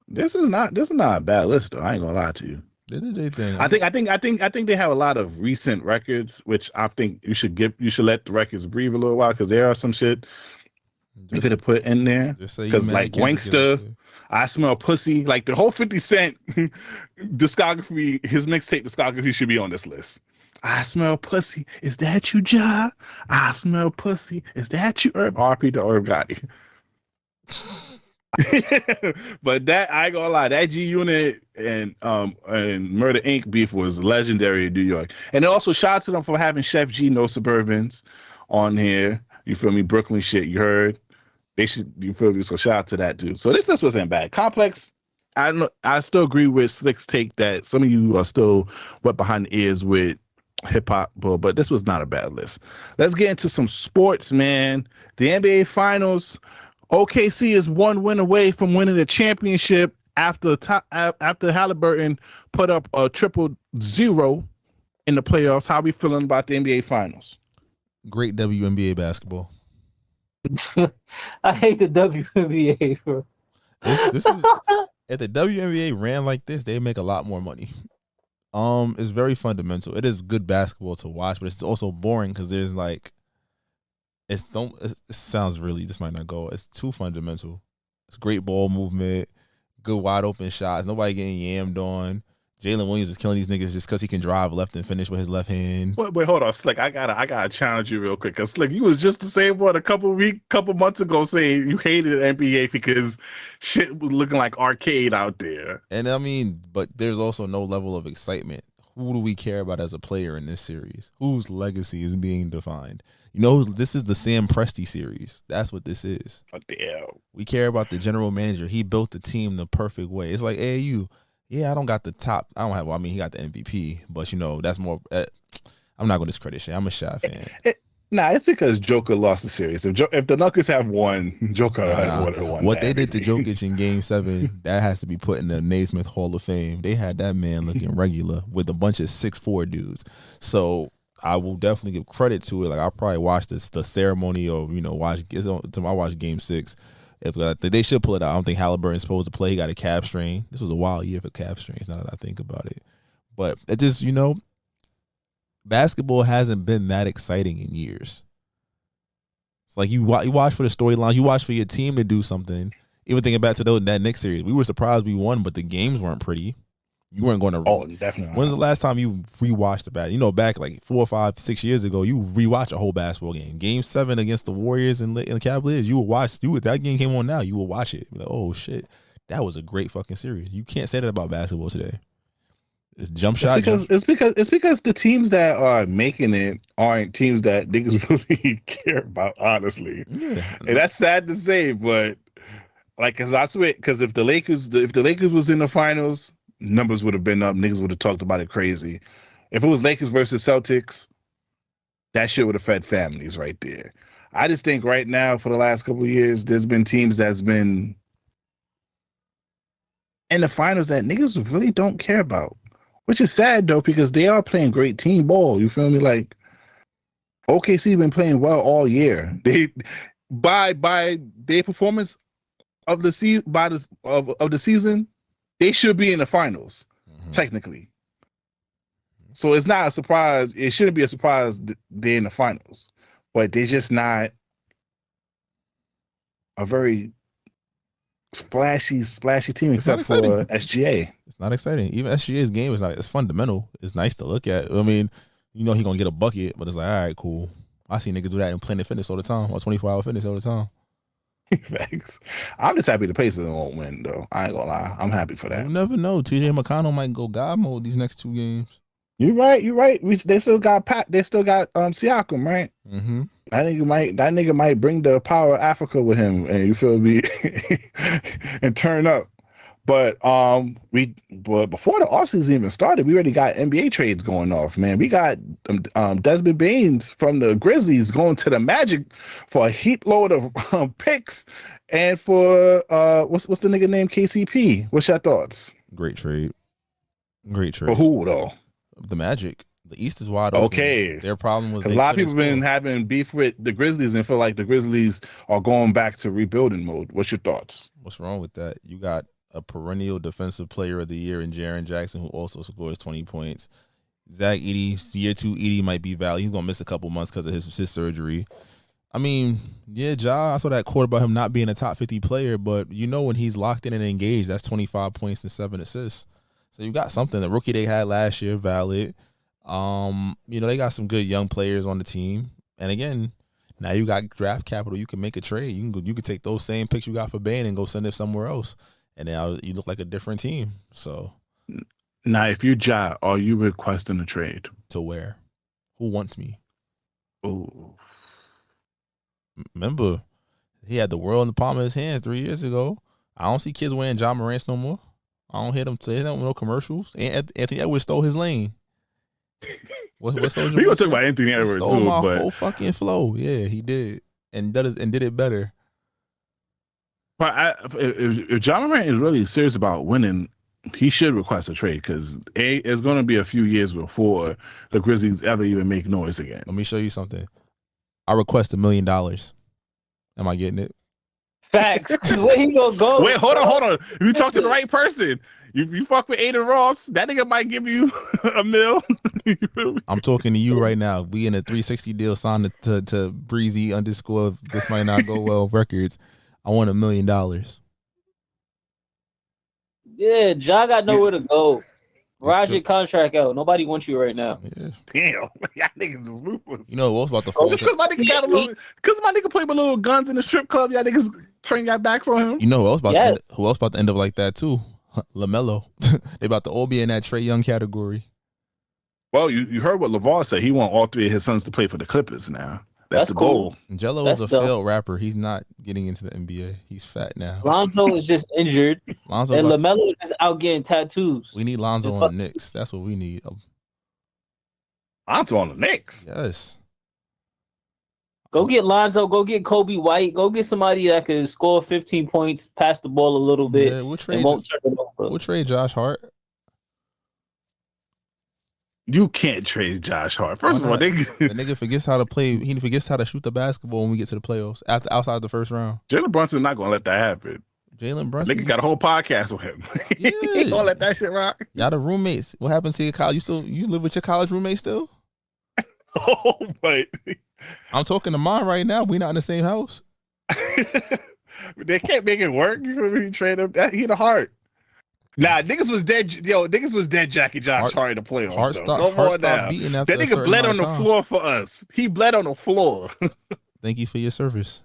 This is not a bad list though. I ain't gonna lie to you. They did their thing. I think they have a lot of recent records, which I think you should let the records breathe a little while because there are some shit you could have put in there. Because like Wankster, I Smell Pussy, like the whole 50 Cent discography, his mixtape discography should be on this list. I smell pussy. Is that you, Ja? I smell pussy. Is that you, Herb? RP to Herb Gotti. But that, I ain't gonna lie, that G Unit and Murder Inc. beef was legendary in New York. And then also shout out to them for having Chef G No Suburbans on here. You feel me? Brooklyn shit, you heard. They should, you feel me? So shout out to that dude. So this wasn't bad. Complex, I still agree with Slick's take that some of you are still wet behind the ears with hip hop, but this was not a bad list. Let's get into some sports, man. The NBA Finals. OKC is one win away from winning the championship after Halliburton put up a 0-0 in the playoffs. How we feeling about the NBA Finals? Great WNBA basketball. I hate the WNBA, bro. This is if the WNBA ran like this, they'd make a lot more money. It's very fundamental. It is good basketball to watch, but it's also boring because there's like, it sounds really, this might not go. It's too fundamental. It's great ball movement, good wide open shots. Nobody getting yammed on. Jalen Williams is killing these niggas just because he can drive left and finish with his left hand. Wait, hold on, Slick. I gotta challenge you real quick. Cause Slick, you was just the same one a couple months ago saying you hated the NBA because shit was looking like arcade out there. And I mean, but there's also no level of excitement. Who do we care about as a player in this series? Whose legacy is being defined? You know, this is the Sam Presti series. That's what this is. Oh, damn. We care about the general manager. He built the team the perfect way. It's like AAU. Yeah, I don't got the top. I don't have. Well, I mean, he got the MVP, but you know, that's more. I'm not gonna discredit shit. I'm a Shy fan. It's because Joker lost the series. If the Nuggets have won, Joker would have won. What they did to Jokic in Game 7, that has to be put in the Naismith Hall of Fame. They had that man looking regular with a bunch of 6'4" dudes. So I will definitely give credit to it. Like I'll probably watch the ceremony or watch Game 6. If they should pull it out. I don't think Halliburton's supposed to play. He got a calf strain. This was a wild year for calf strains. Now that I think about it, but it just basketball hasn't been that exciting in years. It's like you watch for the storylines. You watch for your team to do something. Even thinking back to that Knicks series, we were surprised we won, but the games weren't pretty. You weren't going to. Oh, definitely. When's the last time you rewatched the bat? Back like 4, 5, 6 years ago, you rewatch a whole basketball game. Game 7 against the Warriors and the Cavaliers, you will watch. That game came on now. You will watch it. Like, oh shit, that was a great fucking series. You can't say that about basketball today. It's jump shot. It's because the teams that are making it aren't teams that niggas really care about. Honestly, yeah. And that's sad to say, but like, cause I swear, because if the Lakers was in the finals, numbers would have been up. Niggas would have talked about it crazy. If it was Lakers versus Celtics, that shit would have fed families right there. I just think right now, for the last couple of years, there's been teams that's been in the finals that niggas really don't care about, which is sad though, because they are playing great team ball. You feel me? Like OKC been playing well all year. They by their performance of the season, of the season, they should be in the finals, technically. So it's not a surprise. It shouldn't be a surprise they're in the finals, but they're just not a very splashy team, except for SGA. It's not exciting. Even SGA's game is not. It's fundamental. It's nice to look at. I mean, he gonna get a bucket, but it's like, all right, cool. I see niggas do that in Planet Fitness all the time, or 24-hour fitness all the time. Thanks. I'm just happy the Pacers won't win, though. I ain't gonna lie. I'm happy for that. You never know. TJ McConnell might go God mode these next 2 games. You're right. They still got Siakam, right? Mm-hmm. That nigga might bring the power of Africa with him, and you feel me, and turn up. But before the offseason even started, we already got NBA trades going off, man. We got Desmond Baines from the Grizzlies going to the Magic for a heap load of picks, and for what's the nigga name, KCP? What's your thoughts? Great trade. For who though? The Magic. The East is wide open. Okay. Their problem was a lot of people been having beef with the Grizzlies and feel like the Grizzlies are going back to rebuilding mode. What's your thoughts? What's wrong with that? You got a perennial defensive player of the year in Jaren Jackson, who also scores 20 points. Zach Edey, year 2 Edey might be valid. He's gonna miss a couple months because of his surgery. I mean, yeah, Ja, I saw that quote about him not being a top 50 player, but when he's locked in and engaged, that's 25 points and 7 assists. So you got something. The rookie they had last year, valid. They got some good young players on the team. And again, now you got draft capital. You can make a trade. You can take those same picks you got for Bane and go send it somewhere else. And now you look like a different team. So now, if you Ja, are you requesting a trade? To where? Who wants me? Oh, remember, he had the world in the palm of his hands 3 years ago. I don't see kids wearing John Morant's no more. I don't hear them say that with no commercials. And Anthony Edwards stole his lane. What Soldier We gonna Boy talk said? about Anthony He Edwards stole too, my but whole fucking flow. Yeah, he did, and did it better. if John Morant is really serious about winning, he should request a trade because it's going to be a few years before the Grizzlies ever even make noise again. Let me show you something. I request $1 million. Am I getting it? Facts. 'Cause where he gonna go? Wait, hold on. If you talk to the right person, if you fuck with Aiden Ross, that nigga might give you a mil. You feel me? I'm talking to you right now. We in a 360 deal signed to Breezy _ this might not go well records. I want $1 million. Yeah, Ja got nowhere to go. Ride your contract out. Nobody wants you right now. Yeah. Damn, y'all niggas is ruthless. You know what's about to fall? Just because my nigga got a little, because my nigga played with little guns in the strip club, y'all niggas turn your backs on him. You know who else about to end up like that too? LaMelo. They about to all be in that Trae Young category. Well, you heard what LeVar said. He want all three of his sons to play for the Clippers now. That's the cool. goal. Jello is a failed rapper. He's not getting into the NBA. He's fat now. Lonzo is just injured. And LaMelo is out getting tattoos. We need Lonzo on the Knicks. That's what we need. Lonzo on the Knicks? Yes. Go get Lonzo. Go get Kobe White. Go get somebody that can score 15 points, pass the ball a little bit, and won't turn it over. We'll trade Josh Hart. You can't trade Josh Hart. First of all, the nigga forgets how to play. He forgets how to shoot the basketball when we get to the playoffs outside the first round. Jalen Brunson's not gonna let that happen. Jalen Brunson, nigga got a whole podcast with him. Yeah. He ain't gonna let that shit rock. Y'all the roommates. What happened to your college? You live with your college roommate still? Oh, but I'm talking to mine right now. We not in the same house. They can't make it work. You know, you trade him. He the Hart. Nah, niggas was dead. Yo, niggas was dead. Jackie Josh Hart in the playoffs. Hart stopped beating that nigga bled on the floor for us. He bled on the floor. Thank you for your service.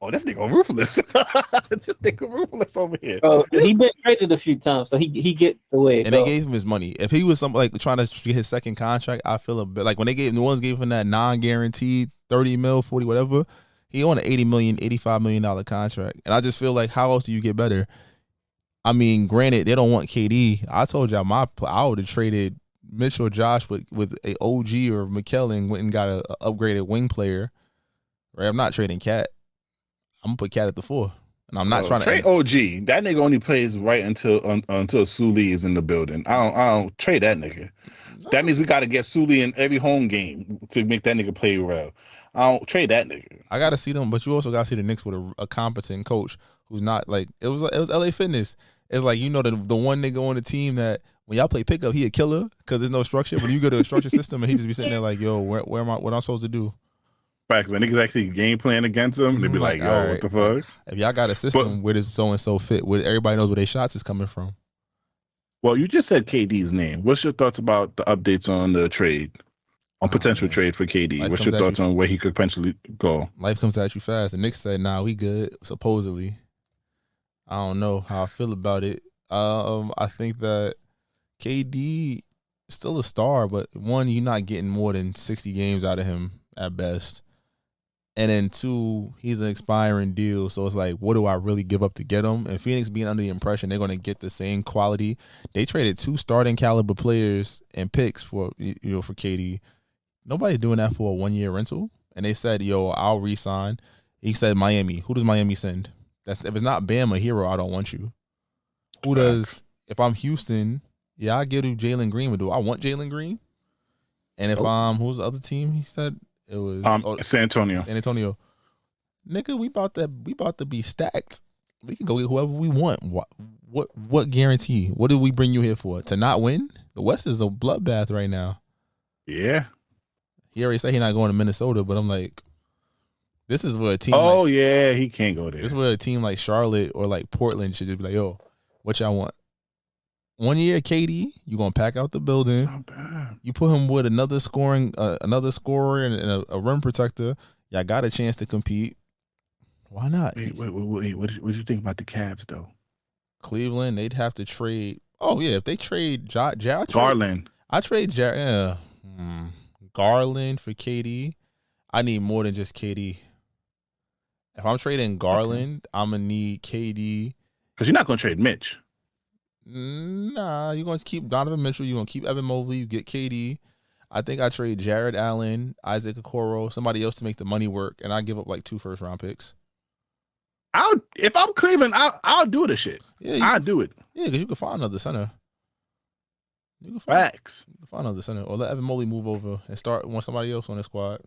Oh, this nigga ruthless. This nigga ruthless over here. Bro, he been traded a few times, so he get the way. And they gave him his money. If he was something like trying to get his second contract, I feel a bit like when New Orleans gave him that non-guaranteed 30 mil, 40, whatever. He on an $80 million, $85 million contract, and I just feel like how else do you get better? I mean, granted, they don't want KD. I told y'all I would have traded Mitchell Josh with a OG or McKellen, went and got a upgraded wing player. Right? I'm not trading Cat. I'm gonna put Cat at the 4, and I'm not trying to trade OG. That nigga only plays right until Suli is in the building. I don't trade that nigga. No. That means we got to get Suli in every home game to make that nigga play well. I don't trade that nigga. I gotta see them, but you also gotta see the Knicks with a competent coach who's not like it was LA Fitness. It's like, you know, the one nigga on the team that when y'all play pickup, he a killer because there's no structure. When you go to a structured system and he just be sitting there like, yo, where am I? What am I supposed to do? Facts. When niggas actually game plan against him, they be like, yo, right, what the fuck? If y'all got a system where does so and so fit, where everybody knows where their shots is coming from. Well, you just said KD's name. What's your thoughts about the updates on the trade? On potential trade for KD. What's your thoughts on where he could potentially go? Life comes at you fast. The Knicks said, nah, we good, supposedly. I don't know how I feel about it. I think that KD is still a star, but one, you're not getting more than 60 games out of him at best. And then two, he's an expiring deal. So it's like, what do I really give up to get him? And Phoenix being under the impression they're going to get the same quality. They traded 2 starting caliber players and picks for KD. Nobody's doing that for a 1-year rental. And they said, yo, I'll re-sign. He said Miami. Who does Miami send? If it's not Bam, a hero, I don't want you. Who does, if I'm Houston, yeah, I give you Jalen Green, but do I want Jalen Green? And if who's the other team? He said it was San Antonio. San Antonio. Nigga, we about to be stacked. We can go get whoever we want. What guarantee? What did we bring you here for? To not win? The West is a bloodbath right now. Yeah. He already said he's not going to Minnesota, but I'm like, this is where a team. Oh, yeah, he can't go there. This is where a team like Charlotte or like Portland should just be like, yo, what y'all want? 1 year KD, you gonna pack out the building. Not bad. You put him with another scorer and a rim protector. Y'all got a chance to compete. Why not? Wait. What do you think about the Cavs though? Cleveland, they'd have to trade. Oh yeah, if they trade Garland, I trade Garland for KD. I need more than just KD. If I'm trading Garland, I'm gonna need KD. Because you're not gonna trade Mitch. Nah, you're going to keep Donovan Mitchell. You're going to keep Evan Mobley. You get KD. I think I trade Jared Allen, Isaac Okoro, somebody else to make the money work, and I give up like 2 first-round picks. If I'm Cleveland, I'll do the shit. Yeah, I'll do it. Yeah, because you can find another center. You can find another center, or let Evan Mobley move over and want somebody else on the squad.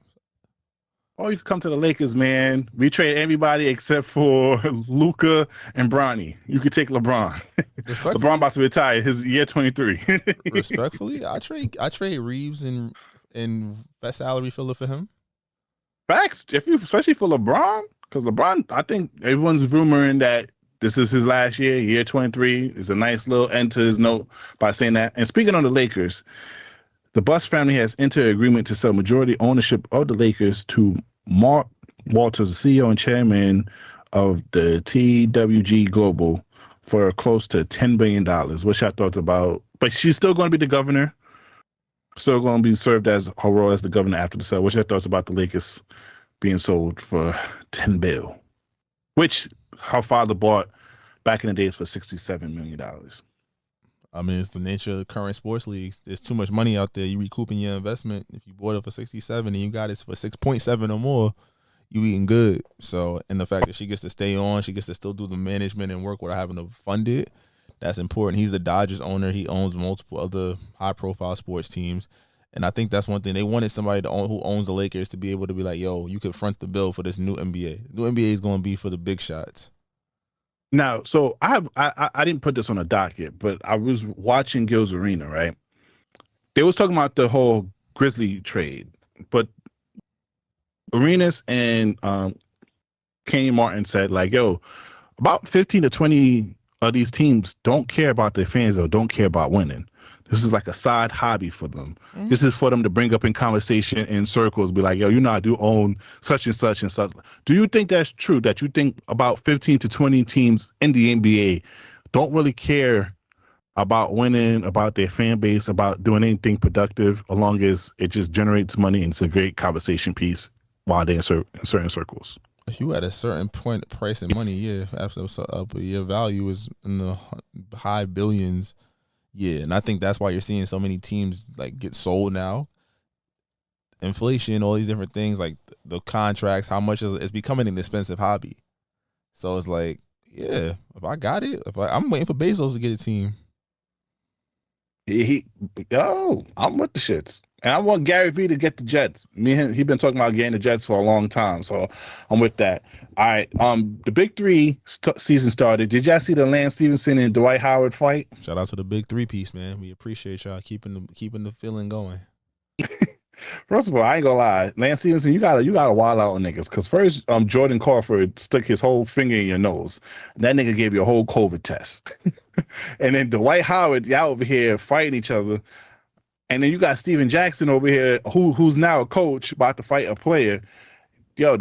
Or you can come to the Lakers, man. We trade everybody except for Luka and Bronny. You could take LeBron. LeBron about to retire. His year 23. Respectfully, I trade Reeves and that salary filler for him. Facts, especially for LeBron, because LeBron, I think everyone's rumoring that this is his last year 23. It's a nice little end to his note by saying that. And speaking on the Lakers, the Buss family has entered agreement to sell majority ownership of the Lakers to Mark Walters, the CEO and chairman of the TWG Global, for close to $10 billion. What's your thoughts about? But she's still going to be the governor. Still going to be served as her role as the governor after the sale. What's your thoughts about the Lakers being sold for $10 billion, which her father bought back in the days for $67 million? I mean, it's the nature of the current sports leagues. There's too much money out there. You recouping your investment. If you bought it for 67 and you got it for 6.7 or more, you eating good. So, and the fact that she gets to stay on, she gets to still do the management and work without having to fund it, that's important. He's the Dodgers owner. He owns multiple other high-profile sports teams. And I think that's one thing. They wanted somebody who owns the Lakers to be able to be like, yo, you could front the bill for this new NBA. The new NBA is going to be for the big shots. Now, so I didn't put this on a docket, but I was watching Gil's Arena, right? They was talking about the whole Grizzly trade, but Arenas and Kenny Martin said, like, yo, about 15 to 20 of these teams don't care about their fans or don't care about winning. This is like a side hobby for them. Mm-hmm. This is for them to bring up in conversation in circles, be like, yo, you know, I do own such and such and such. Do you think that's true, that you think about 15 to 20 teams in the NBA don't really care about winning, about their fan base, about doing anything productive, as long as it just generates money and it's a great conversation piece while they're in certain circles? If you at a certain point, price and money, yeah, absolutely. But your value is in the high billions. Yeah, and I think that's why you're seeing so many teams like get sold now. Inflation, all these different things, like the contracts, how much it's becoming an expensive hobby. So it's like, yeah, if I got it, I'm waiting for Bezos to get a team. I'm with the shits. And I want Gary Vee to get the Jets. Me and him, he's been talking about getting the Jets for a long time, so I'm with that. All right, the Big Three season started. Did y'all see the Lance Stephenson and Dwight Howard fight? Shout out to the Big Three piece, man. We appreciate y'all keeping the feeling going. First of all, I ain't gonna lie, Lance Stephenson, you gotta wild out on niggas. Cause first, Jordan Crawford stuck his whole finger in your nose. That nigga gave you a whole COVID test. And then Dwight Howard, y'all over here fighting each other. And then you got Steven Jackson over here, who's now a coach about to fight a player. Yo,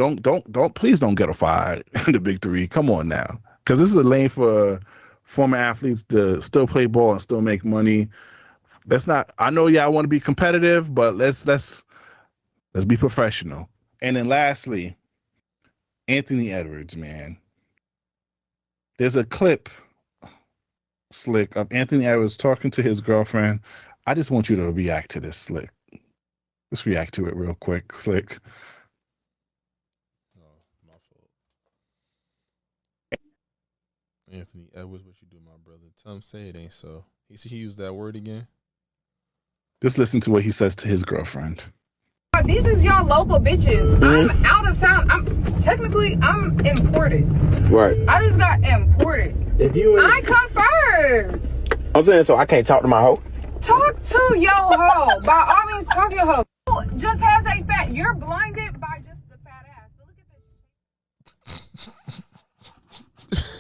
please don't get a fired in the Big Three. Come on now, because this is a lane for former athletes to still play ball and still make money. Let's not. I know y'all want to be competitive, but let's be professional. And then lastly, Anthony Edwards, man. There's a clip, Slick, of Anthony Edwards talking to his girlfriend. I just want you to react to this, Slick. Let's react to it real quick, Slick. Oh, my fault. Anthony Edwards, what you do, my brother? Tell him say it ain't so. He used that word again? Just listen to what he says to his girlfriend. These is y'all local bitches. I'm out of town. I'm imported. Right. I just got imported. I come first. I'm saying, so I can't talk to my hoe? Talk to your hoe. By all means, talk to your hoe. Just has a fat. You're blinded by just the fat ass. But look at this.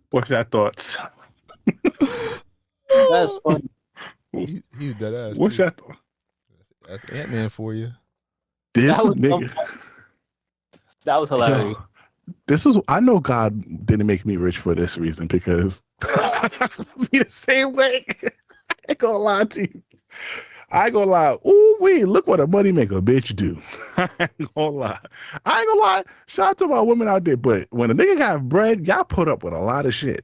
What's your thoughts? That's funny. He's dead ass. What's your thoughts? That's Ant-Man for you. This nigga. That was hilarious. I know God didn't make me rich for this reason, because be the same way. I ain't gonna lie to you. I ain't gonna lie. Ooh, wee, look what a money maker bitch do. I ain't gonna lie. Shout out to my women out there, but when a nigga got bread, y'all put up with a lot of shit.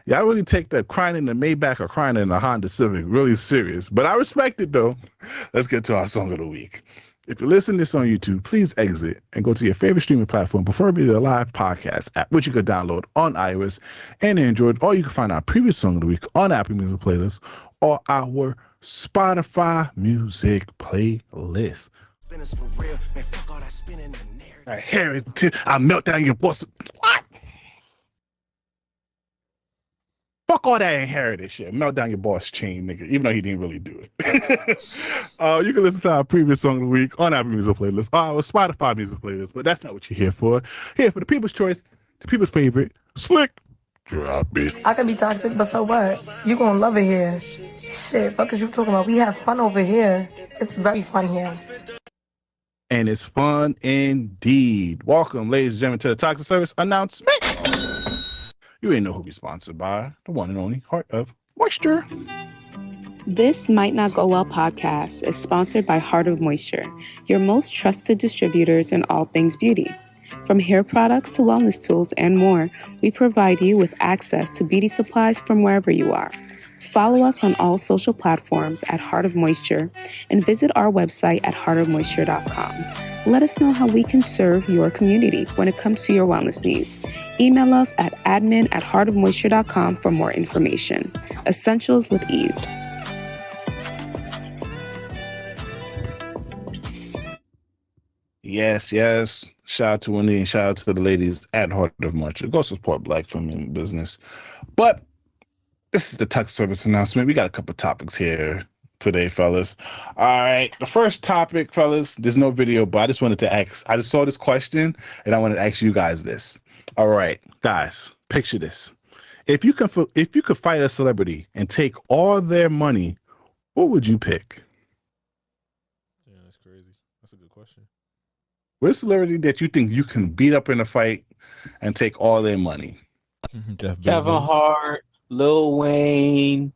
Y'all really take that crying in the Maybach or crying in the Honda Civic really serious. But I respect it, though. Let's get to our song of the week. If you listen to this on YouTube, please exit and go to your favorite streaming platform, preferably the live podcast app, which you could download on iOS and Android, or you can find our previous song of the week on Apple Music playlist or our Spotify music playlist. I hear it. I melt down your boss. What? Fuck all that inherited shit. Melt down your boss chain, nigga, even though he didn't really do it. You can listen to our previous song of the week on Apple Music playlist, or our Spotify music playlist, but that's not what you're here for. Here for the people's choice, the people's favorite, Slick. Drop it. I can be toxic, but so what? You gonna love it here. Shit, fuck is you talking about? We have fun over here. It's very fun here. And it's fun indeed. Welcome, ladies and gentlemen, to the Toxic Service announcement. You ain't know who we sponsored by, the one and only Heart of Moisture. This Might Not Go Well podcast is sponsored by Heart of Moisture, your most trusted distributors in all things beauty. From hair products to wellness tools and more, we provide you with access to beauty supplies from wherever you are. Follow us on all social platforms at Heart of Moisture and visit our website at heartofmoisture.com. Let us know how we can serve your community when it comes to your wellness needs. Email us at admin@heartofmoisture.com for more information. Essentials with ease. Yes, yes. Shout out to Wendy and shout out to the ladies at Heart of Moisture. Go support Black women business. But this is the Tech Service announcement. We got a couple topics here today, fellas. All right. The first topic, fellas, there's no video, but I just wanted to ask. I just saw this question and I wanted to ask you guys this. All right, guys, picture this. If you could fight a celebrity and take all their money, what would you pick? Yeah, that's crazy. That's a good question. What celebrity that you think you can beat up in a fight and take all their money? Kevin Hart, Lil Wayne,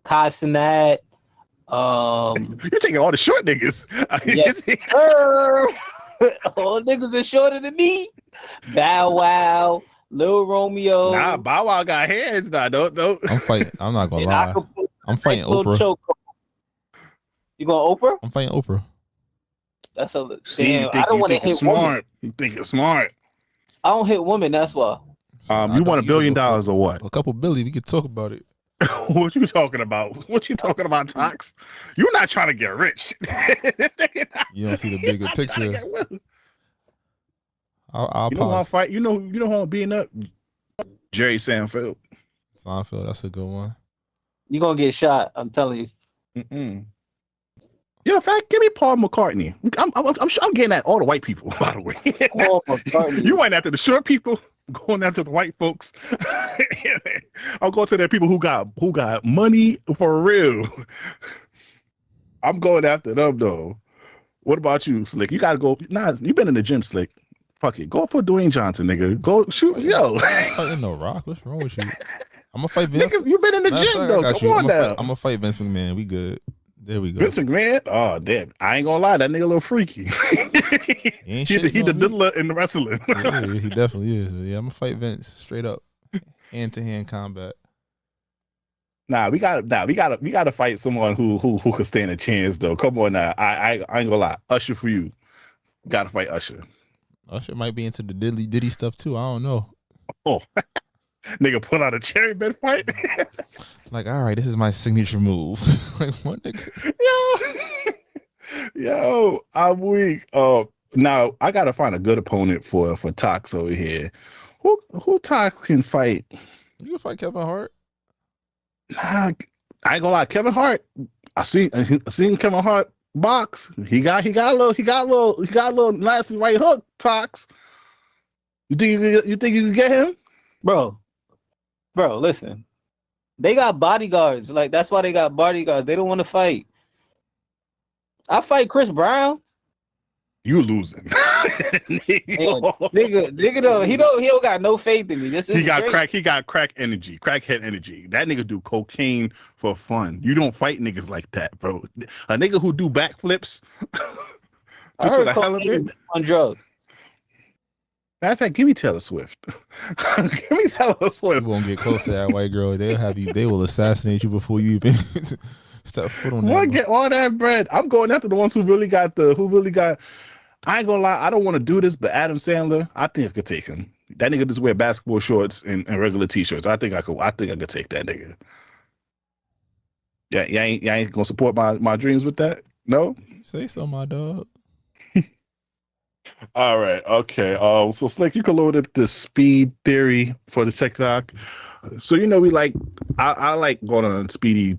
Casanat. You're taking all the short niggas. Yes, all niggas are shorter than me. Bow Wow, Lil Romeo. Nah, Bow Wow got hands now. Don't. I'm fighting. I'm not gonna lie. I'm fighting Oprah. You going Oprah? I'm fighting Oprah. That's a damn. I don't want to hit women. You think you're smart? I don't hit women. That's why. You want $1 billion or what? A couple billion. We could talk about it. What you talking about? What you talking about, Tox? You're not trying to get rich. You don't see the bigger picture. I'll you know who I'm fight. You know who I'm beating up? Jerry Seinfeld. Seinfeld. That's a good one. You gonna get shot? I'm telling you. Yo, in fact, give me Paul McCartney. I'm getting at all the white people, by the way. Paul McCartney. You went after the short people, going after the white folks. I'll go to the people who got money for real. I'm going after them though. What about you, Slick? You gotta go. Nah, you been in the gym, Slick. Fuck it. Go for Dwayne Johnson, nigga. Go shoot. Yo. I'm fighting no Rock. What's wrong with you? I'm gonna fight Vince. Niggas, you been in the gym though. Come on now. I'm gonna fight Vince McMahon. We good. There we go. Vince McMahon? Oh, damn. I ain't gonna lie. That nigga a little freaky. he the diddler in the wrestling. Yeah, he definitely is. Yeah, I'm gonna fight Vince straight up. Hand-to-hand combat. Nah, we gotta fight someone who could stand a chance though. Come on now. I ain't gonna lie. Usher for you. Gotta fight Usher. Usher might be into the diddy stuff too. I don't know. Oh. Nigga pull out a cherry bed fight. Like, all right, this is my signature move. Like, what nigga? Yo, I'm weak. Now I gotta find a good opponent for Tox over here. Who Tox can fight? You can fight Kevin Hart. Nah, I ain't gonna lie. Kevin Hart. I seen Kevin Hart box. He got a little nice right hook. Tox. You think you can get him, bro? Bro, listen. They got bodyguards. Like, that's why they got bodyguards. They don't want to fight. I fight Chris Brown. You losing. nigga though, he don't got no faith in me. He got crack energy, crackhead energy. That nigga do cocaine for fun. You don't fight niggas like that, bro. A nigga who do backflips just for the hell of it. On drugs. Matter of fact, give me Taylor Swift. Give me Taylor Swift. You won't get close to that white girl. They'll have you. They will assassinate you before you even step foot on that. Get all that bread. I'm going after the ones who really got. I ain't gonna lie. I don't want to do this, but Adam Sandler, I think I could take him. That nigga just wear basketball shorts and regular t-shirts. I think I could take that nigga. Yeah, y'all ain't gonna support my dreams with that? No? Say so, my dog. All right, okay. So Slick, you can load up the speed theory for the TikTok. So I like going on Speedy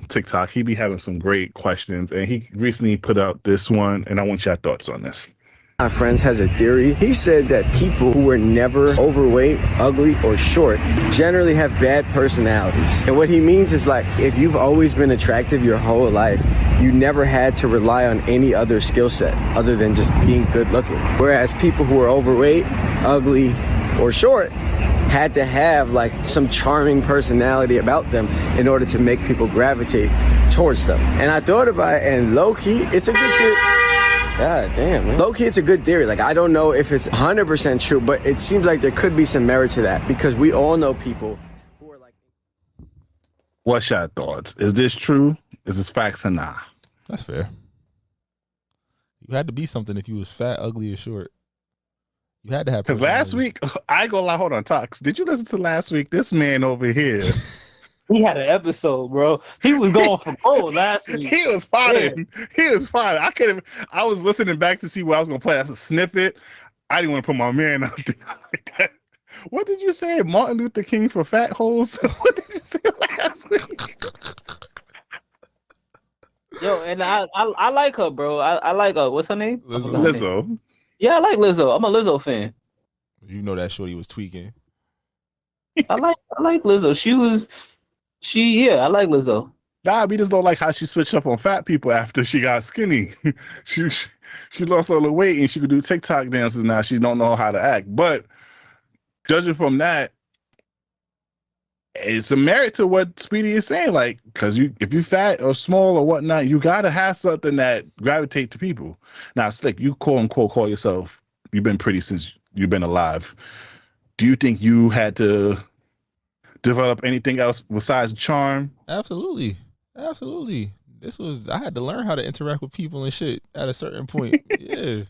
TikTok. He be having some great questions, and he recently put out this one, and I want your thoughts on this. My friend has a theory. He said that people who were never overweight, ugly, or short generally have bad personalities. And what he means is like, if you've always been attractive your whole life, you never had to rely on any other skill set other than just being good looking. Whereas people who are overweight, ugly, or short had to have like some charming personality about them in order to make people gravitate towards them. And I thought about it, and low-key, it's a good theory. God damn, man. Low-key, it's a good theory. Like, I don't know if it's 100% true, but it seems like there could be some merit to that because we all know people who are like... What's your thoughts? Is this true? Is this facts or nah? That's fair. You had to be something if you was fat, ugly, or short. You had to have... Because last week, I ain't gonna lie, hold on, Tox. Did you listen to last week? This man over here... He had an episode, bro. He was going for gold last week. He was fine. Yeah. He was fine. I was listening back to see what I was gonna play. That's a snippet. I didn't want to put my man out there like that. What did you say? Martin Luther King for fat holes? What did you say last week? Yo, and I like her, bro. I like her. What's her name? Lizzo. Yeah, I like Lizzo. I'm a Lizzo fan. You know that shorty was tweaking. I like Lizzo. I like Lizzo. Nah, we just don't like how she switched up on fat people after she got skinny. she lost all the weight and she could do TikTok dances now. She don't know how to act. But judging from that, it's a merit to what Speedy is saying. Like, because if you fat or small or whatnot, you gotta have something that gravitate to people. Now, Slick, you quote unquote call yourself, you've been pretty since you've been alive. Do you think you had to develop anything else besides charm? Absolutely. I had to learn how to interact with people and shit at a certain point. Yeah.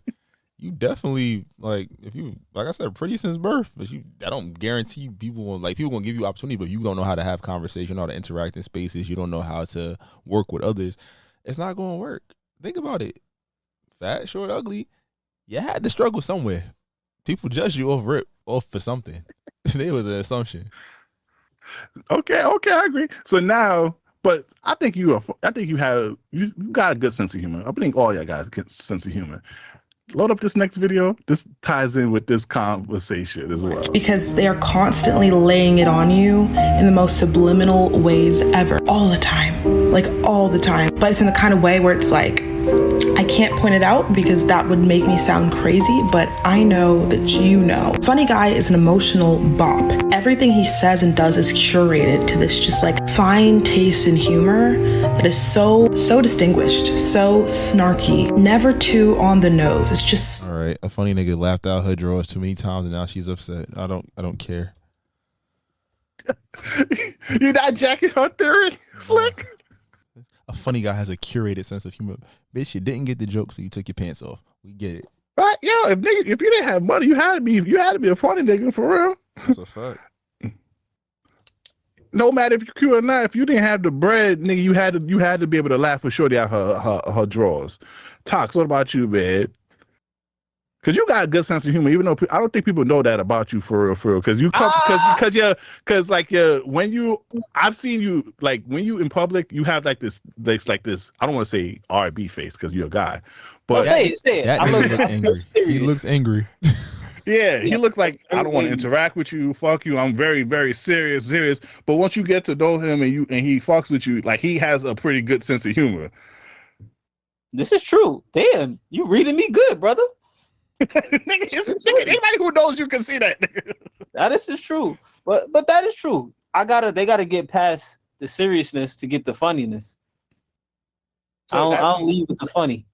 You definitely, like, if you, like I said, pretty since birth, but I don't guarantee people gonna give you opportunity, but you don't know how to have conversation, how to interact in spaces, you don't know how to work with others, it's not going to work. Think about it. Fat, short, ugly, you had to struggle somewhere. People judge you off for something. There was an assumption. Okay, I agree. So now, but I think you got a good sense of humor. I think all y'all guys get a sense of humor. Load up this next video. This ties in with this conversation as well. Because they are constantly laying it on you in the most subliminal ways ever. All the time. Like, all the time. But it's in the kind of way where it's like, I can't point it out because that would make me sound crazy, but I know that you know. Funny Guy is an emotional bop. Everything he says and does is curated to this just like fine taste in humor that is so distinguished, so snarky, never too on the nose. It's just... All right, a funny nigga laughed out her drawers too many times and now she's upset. I don't care. You're not jacking her theory, Slick? A funny guy has a curated sense of humor. Bitch, you didn't get the joke, so you took your pants off. We get it. Right? Yo, if you didn't have money, you had to be a funny nigga for real. That's a fact. No matter if you're cute or not, if you didn't have the bread, nigga, you had to be able to laugh for shorty out her drawers. Tox, what about you, man? Because you got a good sense of humor, even though I don't think people know that about you for real. Because I've seen you, like, when you in public, you have like this. I don't want to say R&B face because you're a guy, but say it. That looks angry. He looks angry. Yeah, he looks like I don't want to interact with you. Fuck you. I'm very, very serious. But once you get to know him and he fucks with you, like, he has a pretty good sense of humor. This is true. Damn, you reading me good, brother. Anybody who knows you can see that. Now, this is true, but that is true. They gotta get past the seriousness to get the funniness. So I don't leave with the funny.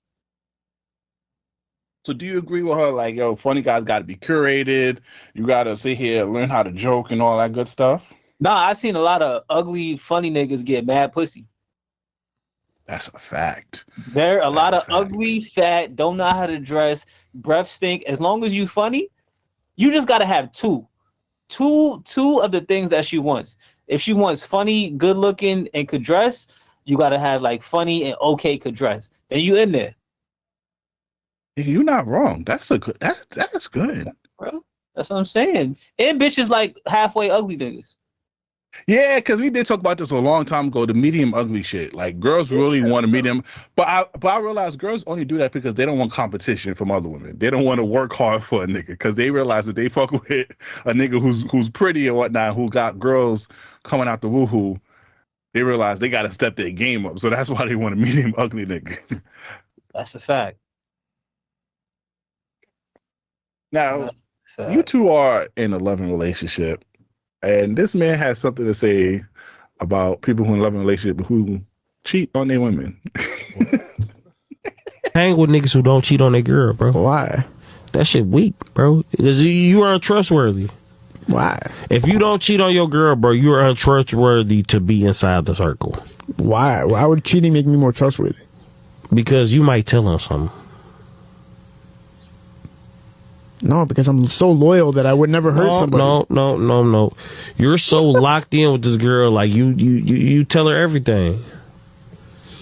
So do you agree with her? Like, yo, funny guys got to be curated. You got to sit here and learn how to joke and all that good stuff. Nah, I seen a lot of ugly, funny niggas get mad pussy. That's a fact. There are a lot of ugly, fat, don't know how to dress, breath stink. As long as you funny, you just got to have two of the things that she wants. If she wants funny, good looking, and could dress, you got to have like funny and okay could dress. Then you in there. You're not wrong. That's a good. That's good, bro. That's what I'm saying. And bitches like halfway ugly niggas. Yeah, because we did talk about this a long time ago. The medium ugly shit. Like girls really want to medium, but I realize girls only do that because they don't want competition from other women. They don't want to work hard for a nigga because they realize that they fuck with a nigga who's pretty and whatnot, who got girls coming out the woohoo. They realize they got to step their game up, so that's why they want a medium ugly nigga. That's a fact. Now, you two are in a loving relationship. And this man has something to say about people who in a loving relationship who cheat on their women. Hang with niggas who don't cheat on their girl, bro. Why? That shit weak, bro. Because you are untrustworthy. Why? If you don't cheat on your girl, bro, you are untrustworthy to be inside the circle. Why? Why would cheating make me more trustworthy? Because you might tell him something. No, because I'm so loyal that I would never hurt somebody. No. You're so locked in with this girl, like you tell her everything.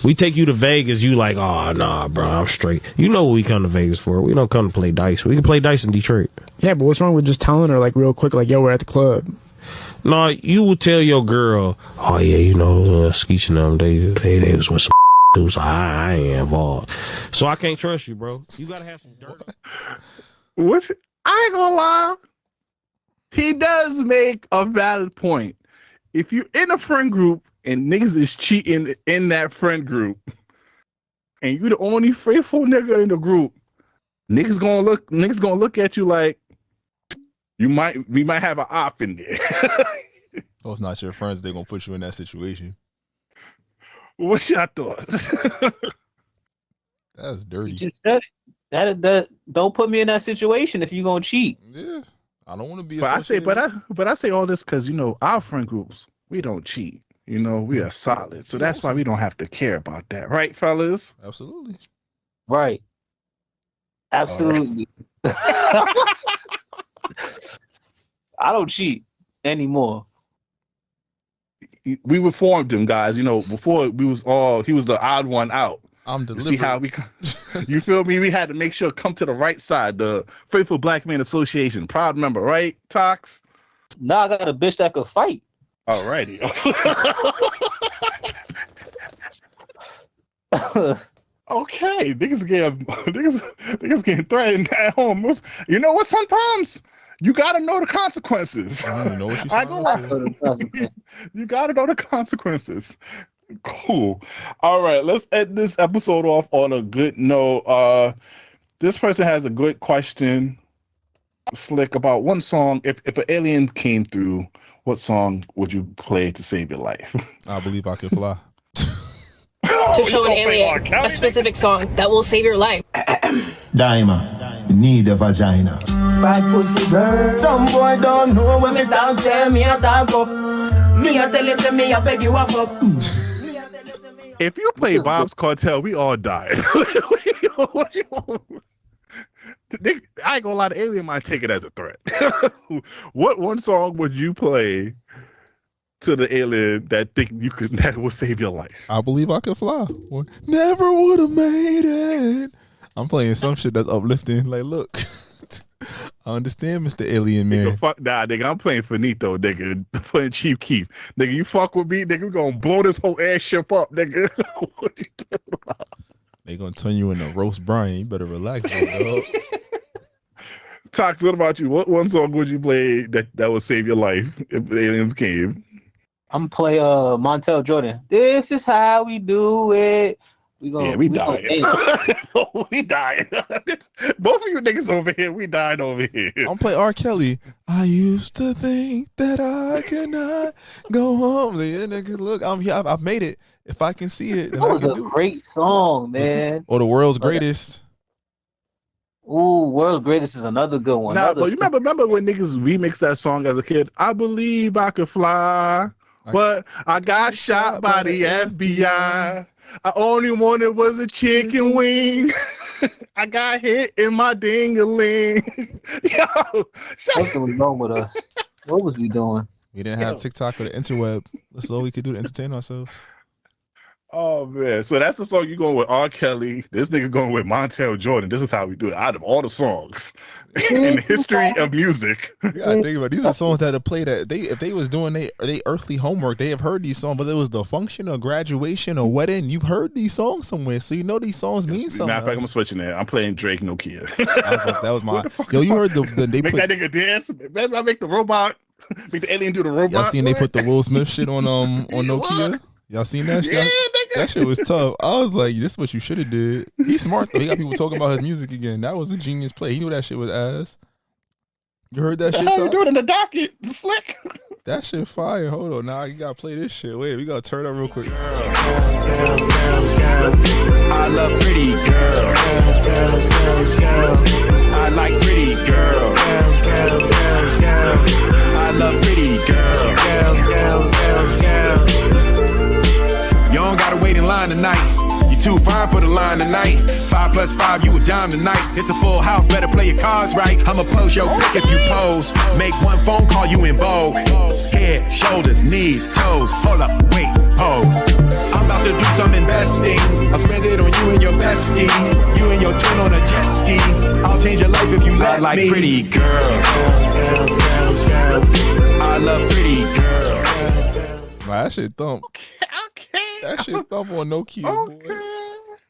We take you to Vegas, you like, oh nah, bro, I'm straight. You know what we come to Vegas for? We don't come to play dice. We can play dice in Detroit. Yeah, but what's wrong with just telling her like real quick, like, yo, we're at the club? No, you will tell your girl, oh yeah, you know, Skeech and them, they was with some dudes. I ain't involved, so I can't trust you, bro. You gotta have some dirt. I ain't gonna lie. He does make a valid point. If you're in a friend group and niggas is cheating in that friend group, and you the only faithful nigga in the group, niggas gonna look at you like we might have an op in there. Oh, it's not your friends. They're gonna put you in that situation. What's your thoughts? That's dirty. You just said it. That don't put me in that situation if you gonna cheat. Yeah, I don't want to be. But I say all this because our friend groups, we don't cheat. We are solid, so that's why we don't have to care about that, right, fellas? Absolutely. Right. Absolutely. Right. I don't cheat anymore. We reformed him, guys. Before he was the odd one out. I'm deliberate. See how you feel me? We had to make sure come to the right side. The Faithful Black Men Association, proud member, right? Tox. Now I got a bitch that could fight. Alrighty. Okay, niggas getting threatened at home. You know what? Sometimes you gotta know the consequences. I don't know what you gotta know the consequences. Cool. All right, let's end this episode off on a good note. This person has a good question, Slick, about one song. If an alien came through, what song would you play to save your life? I Believe I Can Fly. To show an alien a specific song that will save your life. Daima, need a vagina. Fat pussy girl. Some boy don't know when me talk, say me a talk up. Me a tell you, say me a beg you a fuck. If you play Bob's Cartel, we all died. I ain't gonna lie, the alien might take it as a threat. What one song would you play to the alien that will save your life? I Believe I Can Fly. Or Never Would Have Made It. I'm playing some shit that's uplifting. Like, look, I understand, Mr. Alien Man. Nigga, fuck nah, nigga. I'm playing Finito, nigga. I'm playing Chief Keef. Nigga, you fuck with me, nigga, we gonna blow this whole airship up, nigga. What you talking about? They gonna turn you into roast Brian. You better relax, dog. Tox, what about you? What one song would you play that would save your life if the aliens came? I'm play Montel Jordan. This is how we do it. We dying. We dying. Both of you niggas over here, we dying over here. I'm play R. Kelly. I used to think that I could not go home. Yeah, nigga, look, I'm here. I've made it. If I can see it, then that I was can a do it. great song, man. Or The World's Greatest. Ooh, World's Greatest is another good one. Nah, but you remember when niggas remixed that song as a kid? I believe I could fly, but I got shot by the FBI. I only wanted was a chicken wing. I got hit in my ding-a-ling. Yo, something was wrong with us. What was we doing? We didn't have TikTok or the interweb. That's all we could do to entertain ourselves. Oh man, so that's the song you going with R. Kelly. This nigga going with Montel Jordan. This is how we do it. Out of all the songs in the history of music, you gotta think about it. These are songs that have played that if they was doing they earthly homework, they have heard these songs. But it was the function or graduation or wedding. You've heard these songs somewhere, so you know these songs mean something. Matter of fact, I'm switching it. I'm playing Drake Nokia. That was my. Yo, you heard they make that nigga dance. Maybe I make the robot, make the alien do the robot. Y'all seen they put the Will Smith shit on Nokia? Y'all seen that shit? Yeah, that shit was tough. I was like, this is what you should have did. He's smart though. He got people talking about his music again. That was a genius play. He knew that shit was ass. You heard that shit? How you doing in the docket? Slick. That shit fire. Hold on, now you gotta play this shit. Wait, we gotta turn it up real quick. I love pretty girls. I like pretty girls. I love pretty girls. You don't gotta wait in line tonight. You too fine for the line tonight. 5 + 5, you a dime tonight. It's a full house, better play your cards right. I'ma post your pic if you pose. Make one phone call, you in vogue. Head, shoulders, knees, toes. Hold up, wait, pose. I'm about to do some investing. I'll spend it on you and your bestie. You and your twin on a jet ski. I'll change your life if you let me. I like pretty girls. I love pretty girls. Man, that shit thump. That shit thump on Nokia, boy.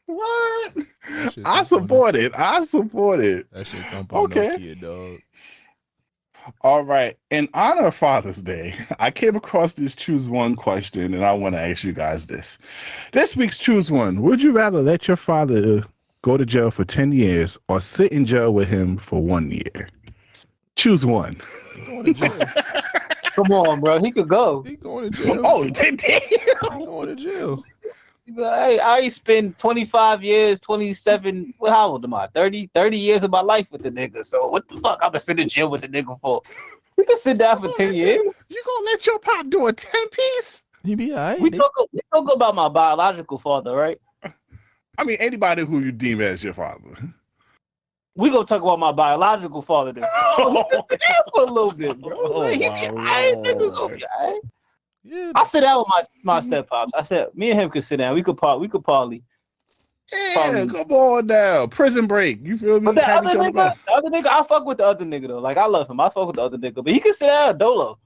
What? I support it. That shit thump on Nokia, dog. All right. In honor of Father's Day, I came across this choose one question, and I want to ask you guys this. This week's choose one. Would you rather let your father go to jail for 10 years or sit in jail with him for 1 year? Choose one. Going to jail. Come on, bro. He could go. He going to jail. Oh, damn. He going to jail. Hey, I spent 25 years, 27, how old am I? 30 years of my life with the nigga. So what the fuck I'm gonna sit in jail with the nigga for? We can sit down for 10 years. You gonna let your pop do a 10-piece? He be all right. We talk about my biological father, right? I mean, anybody who you deem as your father. We gonna talk about my biological father then. So we can sit down for a little bit, bro. Nigga gonna be all right. Yeah, I sit down with my step pops. I said me and him could sit down. We could probably. Yeah, come on now. Prison break. You feel me? But the other nigga, I fuck with the other nigga though. Like I love him. I fuck with the other nigga. But he can sit down dolo.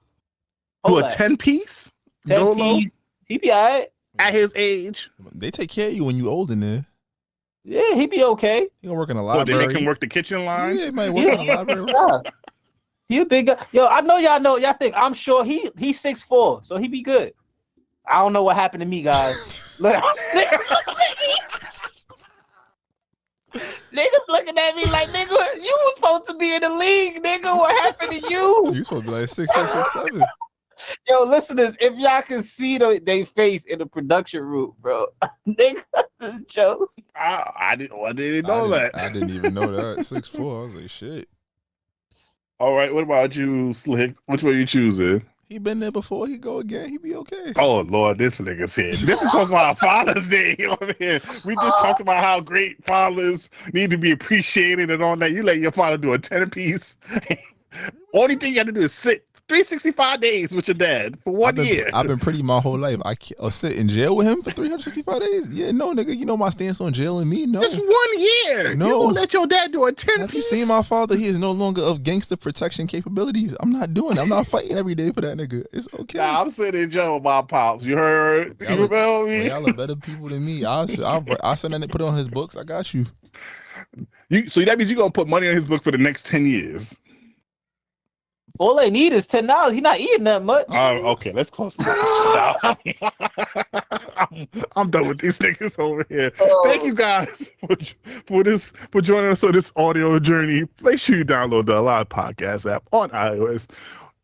Do a 10-piece? 10-piece. He be all right. At his age. They take care of you when you old in there. Yeah, he be okay. He gonna work in a library. Then they can work the kitchen line? Yeah, he might work in a library. Yeah. He a big guy. Yo, I know y'all think I'm sure he's 6'4", so he be good. I don't know what happened to me, guys. Look, niggas looking at me like, nigga, you was supposed to be in the league, nigga. What happened to you? You supposed to be like 6'6", 6'7". Yo, listeners, if y'all can see they face in the production room, bro, nigga, this jokes. I didn't know that. I didn't even know that. 6'4". I was like, shit. All right, what about you, Slick? Which one you choosing? He been there before. He go again. He be okay. Oh Lord, this nigga's here. This is talking about Father's Day over here. We just talked about how great fathers need to be appreciated and all that. You let your father do a 10-piece. Only thing you have to do is sit 365 days with your dad for 1 year. I've been pretty my whole life. I can't sit in jail with him for 365 days? Yeah, no, nigga. You know my stance on jail and me? No. Just 1 year. No. You gonna let your dad do a 10-piece? Have you seen my father? He is no longer of gangster protection capabilities. I'm not doing it. I'm not fighting every day for that nigga. It's okay. Nah, I'm sitting in jail with my pops. You heard? You feel me? Y'all are better people than me. I send that, put it on his books. I got you. So that means you're going to put money on his book for the next 10 years. All they need is $10. He's not eating that much. Okay, let's close this. I'm done with these niggas over here. Thank you guys for joining us on this audio journey. Make sure you download the Live Podcast app on iOS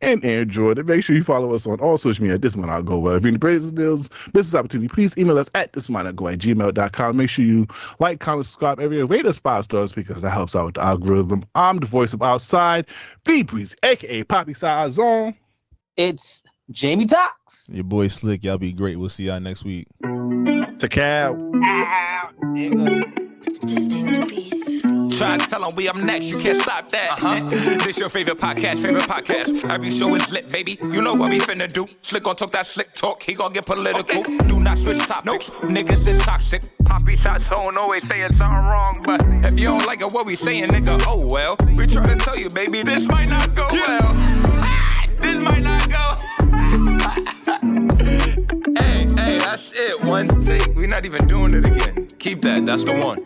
and Air Jordan. Make sure you follow us on all social media. This might not go well. If you're in the business deals, business opportunity, please email us at thismightnotgo@gmail.com. Make sure you like, comment, subscribe, everywhere. Rate us 5 stars because that helps out with the algorithm. I'm the voice of Outside, B Breezy, aka Poppy Zone. It's Jamie Talks. Your boy Slick. Y'all be great. We'll see y'all next week. Take care. Distinct beats. Try to tell them we up next, you can't stop that. This your favorite podcast. Every show is lit, baby. You know what we finna do. Slick gon' talk that slick talk, he gon' get political. Okay. Do not switch topics, niggas is toxic. Poppy shots don't always saying something wrong, but if you don't like it, what we saying, nigga, oh well. We try to tell you, baby, this might not go well. This might not go. Hey, that's it. One take. We're not even doing it again. Keep that. That's the one.